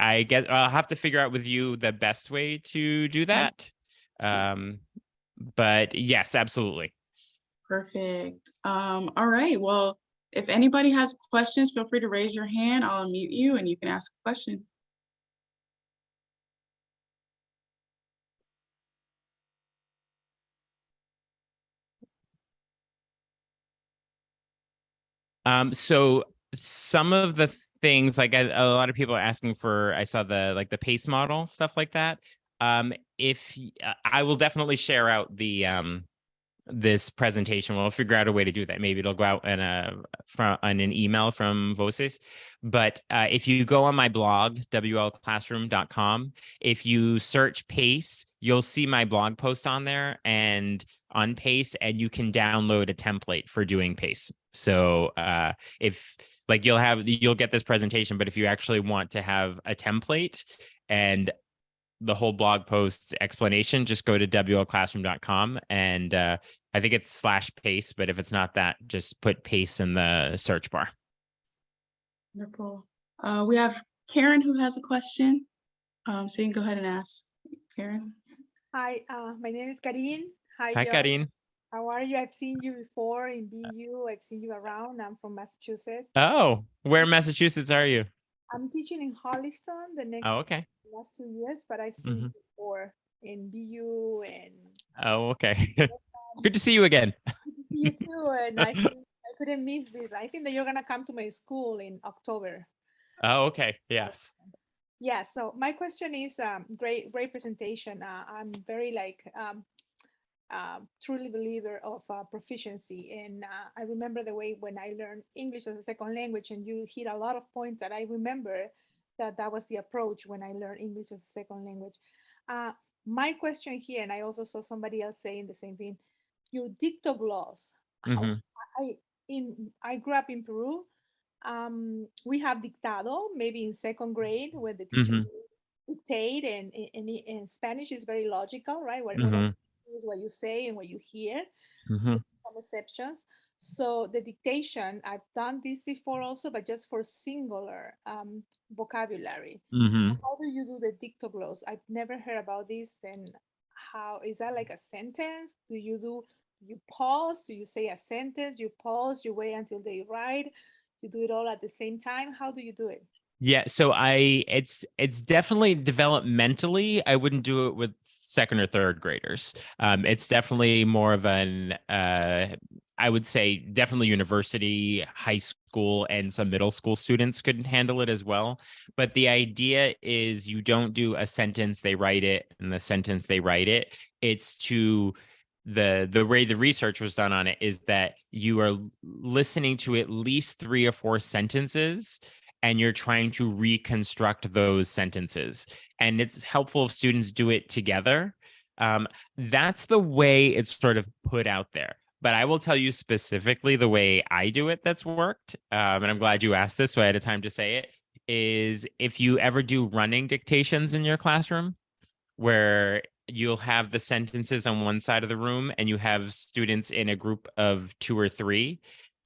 I guess I'll have to figure out with you the best way to do that. But yes, absolutely. Perfect. All right. Well, if anybody has questions, feel free to raise your hand. I'll unmute you and you can ask a question. So some of the things, like a lot of people are asking for, I saw the PACE model, stuff like that. If I will definitely share out the this presentation. We'll figure out a way to do that. Maybe it'll go out in an email from Voces. But if you go on my blog, wlclassroom.com, if you search PACE, you'll see my blog post on there and on PACE, and you can download a template for doing PACE. So if you'll get this presentation, but if you actually want to have a template and the whole blog post explanation, just go to wlclassroom.com, and I think it's /PACE, but if it's not that, just put PACE in the search bar. Wonderful. We have Karen who has a question. So you can go ahead and ask, Karen. Hi, my name is Karin. Hi, Karin. How are you? I've seen you before in BU. I've seen you around. I'm from Massachusetts. Oh, where in Massachusetts are you? I'm teaching in Holliston the next last 2 years, but I've seen you before in BU and. Oh, okay. Good to see you again. Good to see you too, and I couldn't miss this. I think that you're gonna come to my school in October. Oh, okay. Yes. Yeah. So my question is, great presentation. I'm very truly believer of proficiency, and I remember the way when I learned English as a second language, and you hit a lot of points that I remember that was the approach when I learned English as a second language. My question here, and I also saw somebody else saying the same thing, your Dictogloss. I grew up in Peru. We have dictado maybe in second grade where the teacher dictate, and in Spanish is very logical, right? Whatever is what you say and what you hear. Some exceptions. So the dictation, I've done this before also, but just for singular vocabulary. How do you do the Dictogloss? I've never heard about this. And how is that, like a sentence? You pause? Do you say a sentence? You pause, you wait until they write, you do it all at the same time? How do you do it? Yeah, so it's definitely developmentally. I wouldn't do it with second or third graders. It's definitely more of an I would say definitely university, high school, and some middle school students could handle it as well. But the idea is you don't do a sentence, they write it, and the sentence they write it. It's to the way the research was done on it is that you are listening to at least 3 or 4 sentences and you're trying to reconstruct those sentences. And it's helpful if students do it together. That's the way it's sort of put out there. But I will tell you specifically the way I do it that's worked. And I'm glad you asked this, so I had a time to say it, is if you ever do running dictations in your classroom, where you'll have the sentences on one side of the room and you have students in a group of 2 or 3.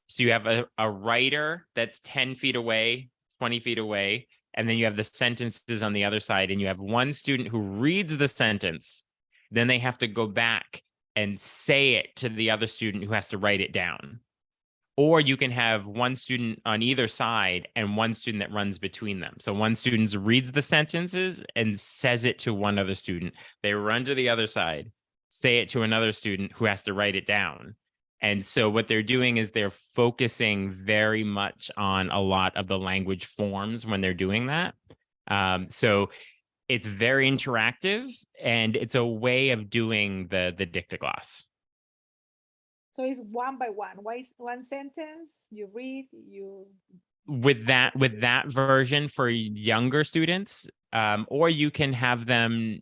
So you have a writer that's 10 feet away, 20 feet away, and then you have the sentences on the other side, and you have one student who reads the sentence. Then they have to go back and say it to the other student who has to write it down. Or you can have one student on either side and one student that runs between them. So one student reads the sentences and says it to one other student. They run to the other side, say it to another student who has to write it down. And so what they're doing is they're focusing very much on a lot of the language forms when they're doing that. So it's very interactive, and it's a way of doing the Dictogloss. So it's one by one. Why is one sentence? You read, you. With that version for younger students, or you can have them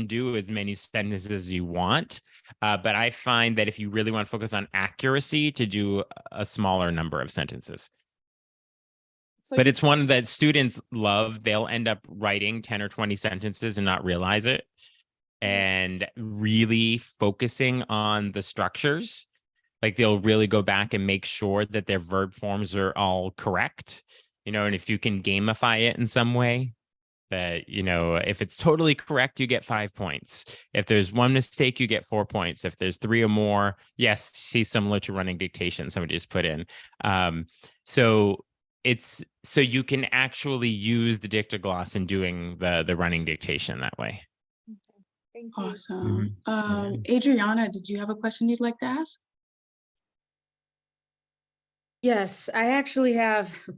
do as many sentences as you want. But I find that if you really want to focus on accuracy, to do a smaller number of sentences. But it's one that students love. They'll end up writing 10 or 20 sentences and not realize it, and really focusing on the structures. Like they'll really go back and make sure that their verb forms are all correct, and if you can gamify it in some way, that, if it's totally correct, you get 5 points. If there's one mistake, you get 4 points. If there's 3 or more, yes, see, similar to running dictation, somebody just put in. So you can actually use the Dictogloss in doing the running dictation that way. Okay. Thank you. Awesome. Adriana, did you have a question you'd like to ask? Yes, I actually have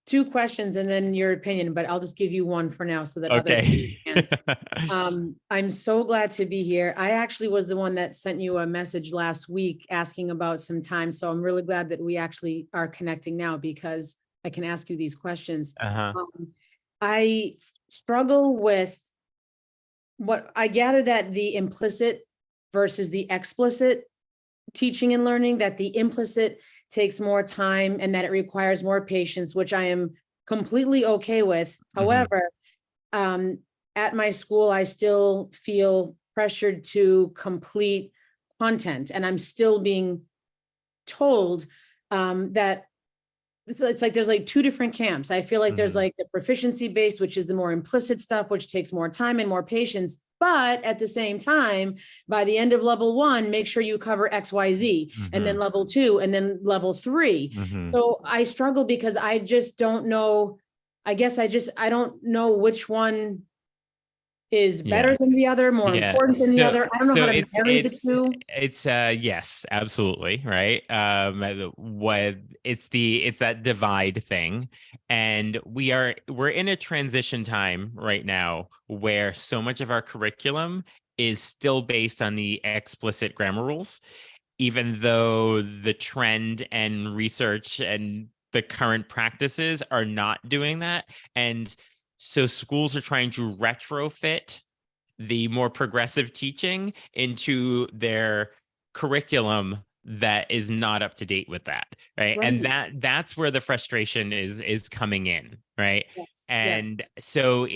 2 questions and then your opinion, but I'll just give you one for now so that others can Okay. chance. I'm so glad to be here. I actually was the one that sent you a message last week asking about some time. So I'm really glad that we actually are connecting now because I can ask you these questions. I struggle with what I gather that the implicit versus the explicit teaching and learning, that the implicit takes more time and that it requires more patience, which I am completely okay with. However, at my school, I still feel pressured to complete content, and I'm still being told that it's like there's like 2 different camps. I feel like there's like the proficiency based, which is the more implicit stuff, which takes more time and more patience. But at the same time, by the end of level 1, make sure you cover XYZ, and then level 2, and then level 3. So I struggle because I just don't know. I guess I don't know which one is better than the other, more important than the other. I don't know how to marry the 2. It's yes, absolutely, right. What it's that divide thing, and we're in a transition time right now where so much of our curriculum is still based on the explicit grammar rules, even though the trend and research and the current practices are not doing that. And so schools are trying to retrofit the more progressive teaching into their curriculum that is not up to date with that, right? And that's where the frustration is coming in, right? And so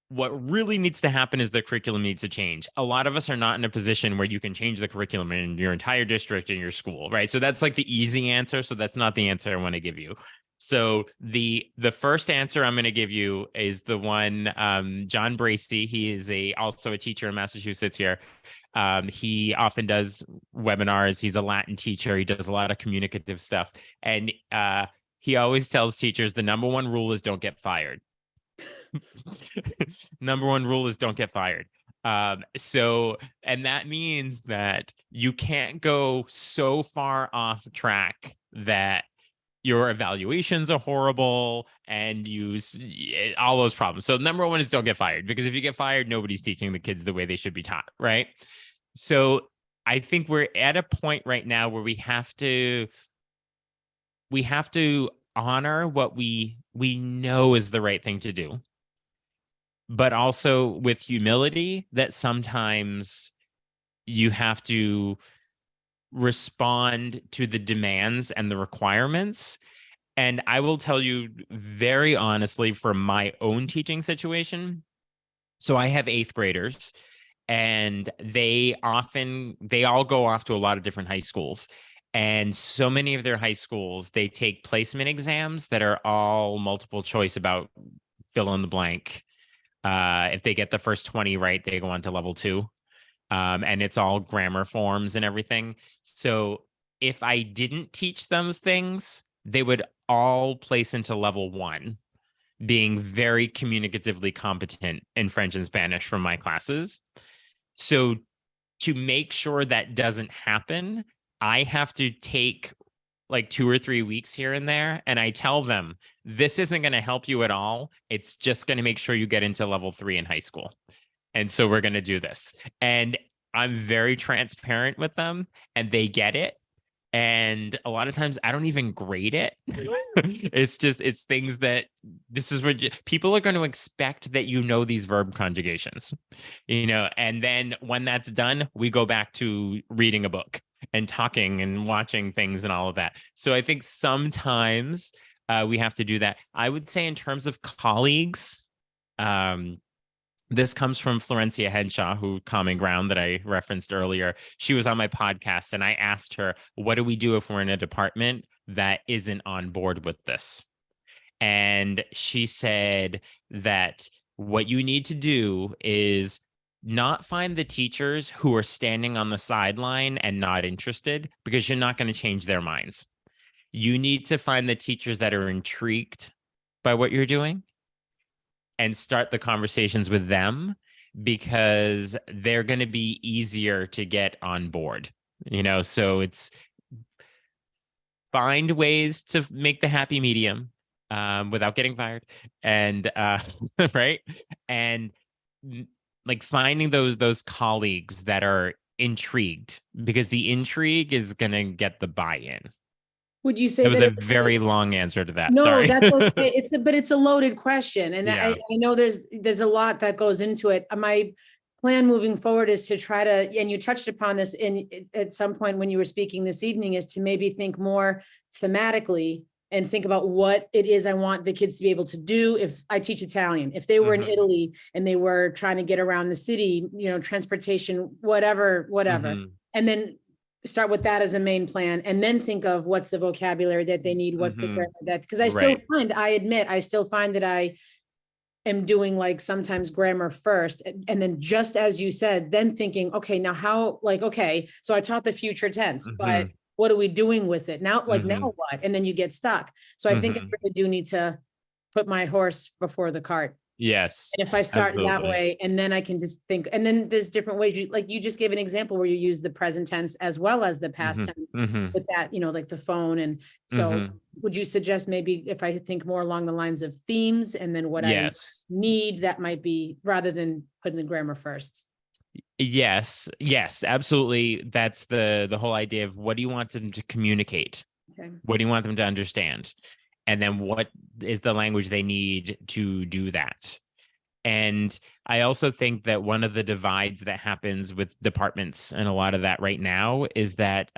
what really needs to happen is the curriculum needs to change. A lot of us are not in a position where you can change the curriculum in your entire district in your school, right? So that's like the easy answer. So that's not the answer I want to give you. So the first answer I'm going to give you is the one, John Bracey. He is also a teacher in Massachusetts here. He often does webinars. He's a Latin teacher. He does a lot of communicative stuff. And he always tells teachers the number 1 rule is don't get fired. Number 1 rule is don't get fired. And that means that you can't go so far off track that your evaluations are horrible and all those problems. So number one is don't get fired, because if you get fired, nobody's teaching the kids the way they should be taught, right? So I think we're at a point right now where we have to honor what we know is the right thing to do, but also with humility that sometimes you have to respond to the demands and the requirements. And I will tell you very honestly, from my own teaching situation, so I have 8th graders, and they all go off to a lot of different high schools. And so many of their high schools, they take placement exams that are all multiple choice about fill in the blank. If they get the first 20 right, they go on to level 2. And it's all grammar forms and everything. So if I didn't teach those things, they would all place into level 1, being very communicatively competent in French and Spanish from my classes. So to make sure that doesn't happen, I have to take like 2 or 3 weeks here and there, and I tell them, this isn't going to help you at all. It's just going to make sure you get into level 3 in high school. And so we're going to do this. And I'm very transparent with them, and they get it. And a lot of times I don't even grade it. It's things that this is what people are going to expect, that you know these verb conjugations, and then when that's done, we go back to reading a book and talking and watching things and all of that. So I think sometimes we have to do that. I would say in terms of colleagues, this comes from Florencia Henshaw, who Common Ground that I referenced earlier. She was on my podcast, and I asked her, what do we do if we're in a department that isn't on board with this? And she said that what you need to do is not find the teachers who are standing on the sideline and not interested, because you're not going to change their minds. You need to find the teachers that are intrigued by what you're doing and start the conversations with them, because they're going to be easier to get on board. So it's find ways to make the happy medium without getting fired, and right, and like finding those colleagues that are intrigued, because the intrigue is going to get the buy-in. Would you say that was that a very long answer to that? No, Sorry. that's okay. It's a loaded question, and Yeah. I know there's a lot that goes into it. My plan moving forward is to try to, and you touched upon this at some point when you were speaking this evening, is to maybe think more thematically and think about what it is I want the kids to be able to do. If I teach Italian, if they were in Italy and they were trying to get around the city, transportation, whatever, and then start with that as a main plan, and then think of what's the vocabulary that they need, what's the grammar that, because I still find that I am doing like sometimes grammar first, and then just as you said, then thinking, okay, now how, okay, so I taught the future tense, but what are we doing with it now? Now what? And then you get stuck. So I think I really do need to put my horse before the cart. Yes. And if I start absolutely. that way, and then I can just think, and then there's different ways, like you just gave an example where you use the present tense as well as the past tense with that, like the phone. And so would you suggest maybe if I think more along the lines of themes, and then what I need, that might be, rather than putting the grammar first? Yes, absolutely. That's the whole idea of what do you want them to communicate? Okay. What do you want them to understand? And then what is the language they need to do that? And I also think that one of the divides that happens with departments and a lot of that right now is that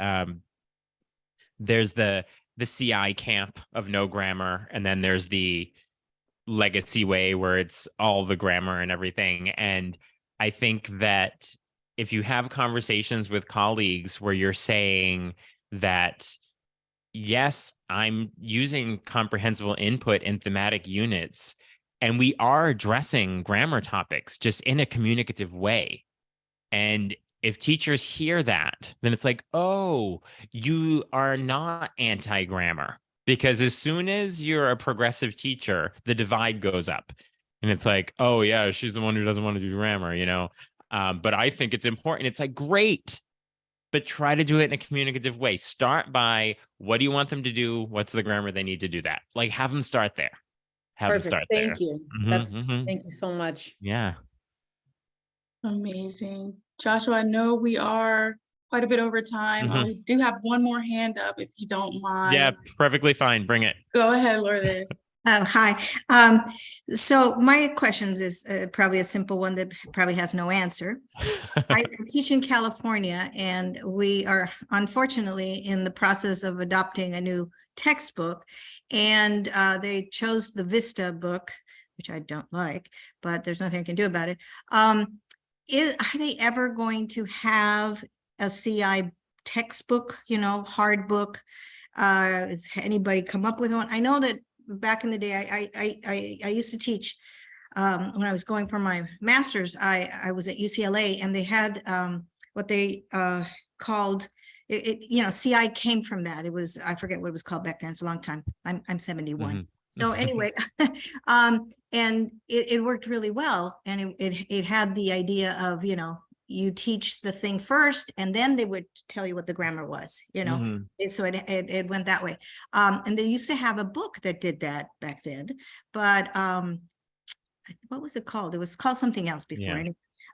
there's the CI camp of no grammar, and then there's the legacy way where it's all the grammar and everything. And I think that if you have conversations with colleagues where you're saying that, yes, I'm using comprehensible input in thematic units, and we are addressing grammar topics just in a communicative way. And if teachers hear that, then it's like, oh, you are not anti-grammar. Because as soon as you're a progressive teacher, the divide goes up. And it's like, oh, yeah, she's the one who doesn't want to do grammar, But I think it's important. It's like, great, but try to do it in a communicative way. Start by, what do you want them to do? What's the grammar they need to do that? Like, have them start there. Have them Perfect. start Thank there. you. Thank you so much. Yeah. Amazing. Joshua, I know we are quite a bit over time. We do have one more hand up, if you don't mind. Yeah, perfectly fine. Bring it. Go ahead, Lourdes. Hi. So my questions is probably a simple one that probably has no answer. I teach in California, and we are unfortunately in the process of adopting a new textbook, and they chose the Vista book, which I don't like, but there's nothing I can do about it. Are they ever going to have a CI textbook, hard book? Has anybody come up with one? I know that back in the day, I used to teach when I was going for my master's. I was at UCLA, and they had what they called it. CI came from that. It was, I forget what it was called back then. It's a long time. I'm 71. So anyway, and it worked really well, and it had the idea of you teach the thing first, and then they would tell you what the grammar was, so it went that way. And they used to have a book that did that back then, but what was it called? It was called something else before.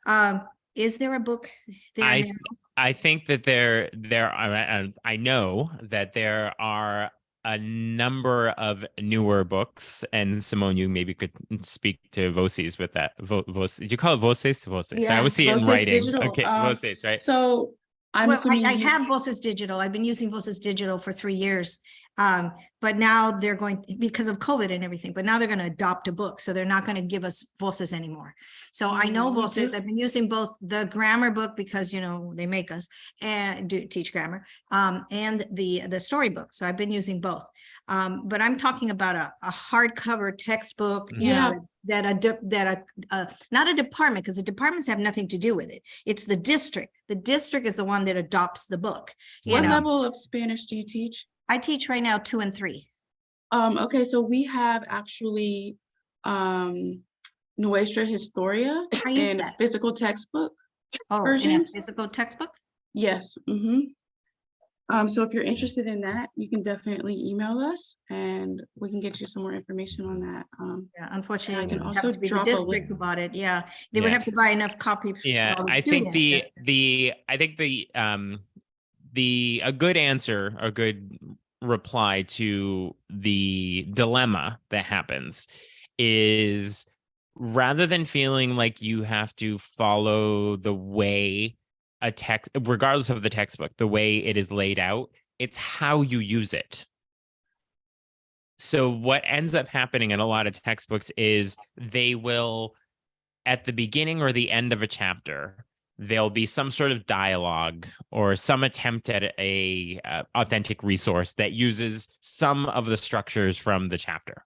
Yeah. Is there a book there now? I think that there are, I know that there are a number of newer books, and Simone, you maybe could speak to Voces with that. Did you call it Voces? Voces. Yeah, I always see it in writing. Digital. Okay, Voces, right? So I'm assuming I have Voces Digital. I've been using Voces Digital for 3 years. But now they're going, because of COVID and everything, but now they're going to adopt a book. So they're not going to give us Voces anymore. So I know Voces. I've been using both the grammar book, because, they make us and teach grammar, and the storybook. So I've been using both. But I'm talking about a hardcover textbook, that not a department, because the departments have nothing to do with it. It's the district. The district is the one that adopts the book. What level of Spanish do you teach? I teach right now 2 and 3. Okay, so we have actually Nuestra Historia in physical textbook versions. Physical textbook? Yes. So if you're interested in that, you can definitely email us, and we can get you some more information on that. Unfortunately, I can also drop the district about it. Yeah, they would have to buy enough copies. Yeah, for all the I think a good answer, a good reply to the dilemma that happens is, rather than feeling like you have to follow the way a text, regardless of the textbook, the way it is laid out, it's how you use it. So what ends up happening in a lot of textbooks is they will, at the beginning or the end of a chapter, there'll be some sort of dialogue or some attempt at a authentic resource that uses some of the structures from the chapter.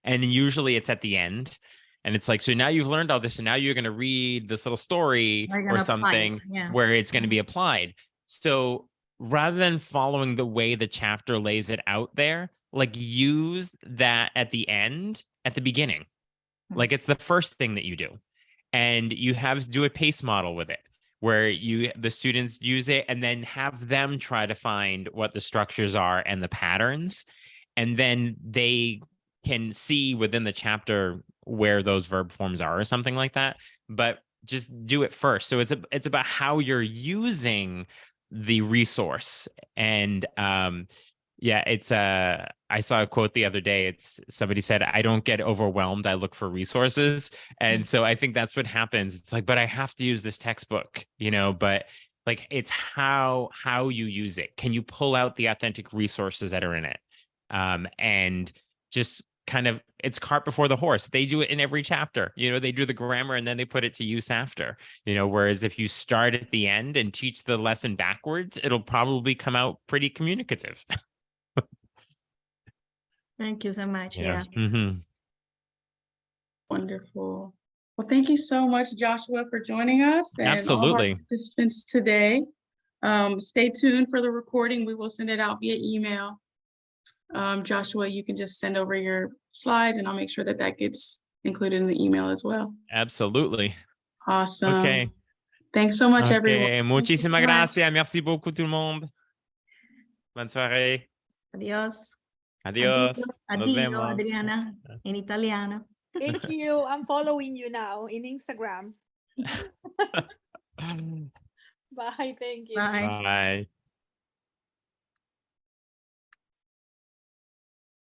And usually it's at the end. And it's like, so now you've learned all this, and now you're going to read this little story or something where it's going to be applied. So rather than following the way the chapter lays it out there, like, use that at the end, at the beginning. Like, it's the first thing that you do. And you do a pace model with it, where the students use it, and then have them try to find what the structures are and the patterns. And then they can see within the chapter where those verb forms are or something like that, but just do it first. So it's about how you're using the resource. And I saw a quote the other day. Somebody said, "I don't get overwhelmed, I look for resources." And so I think that's what happens. It's like, but I have to use this textbook, but like, it's how you use it. Can you pull out the authentic resources that are in it? And just kind of, it's cart before the horse. They do it in every chapter. They do the grammar and then they put it to use after. Whereas if you start at the end and teach the lesson backwards, it'll probably come out pretty communicative. Thank you so much. Yeah. Wonderful. Well, thank you so much, Joshua, for joining us. And absolutely. all of our participants today. Stay tuned for the recording. We will send it out via email. Joshua, you can just send over your slides, and I'll make sure that gets included in the email as well. Absolutely. Awesome. Okay. Thanks so much, everyone. Okay. Thank you so Muchísimas much. gracias. Merci beaucoup tout le monde. Bonne soirée. Adios. Adios. Nos Addio, vemos. Adriana, in italiano. Thank you. I'm following you now in Instagram. Bye. Thank you. Bye. Bye.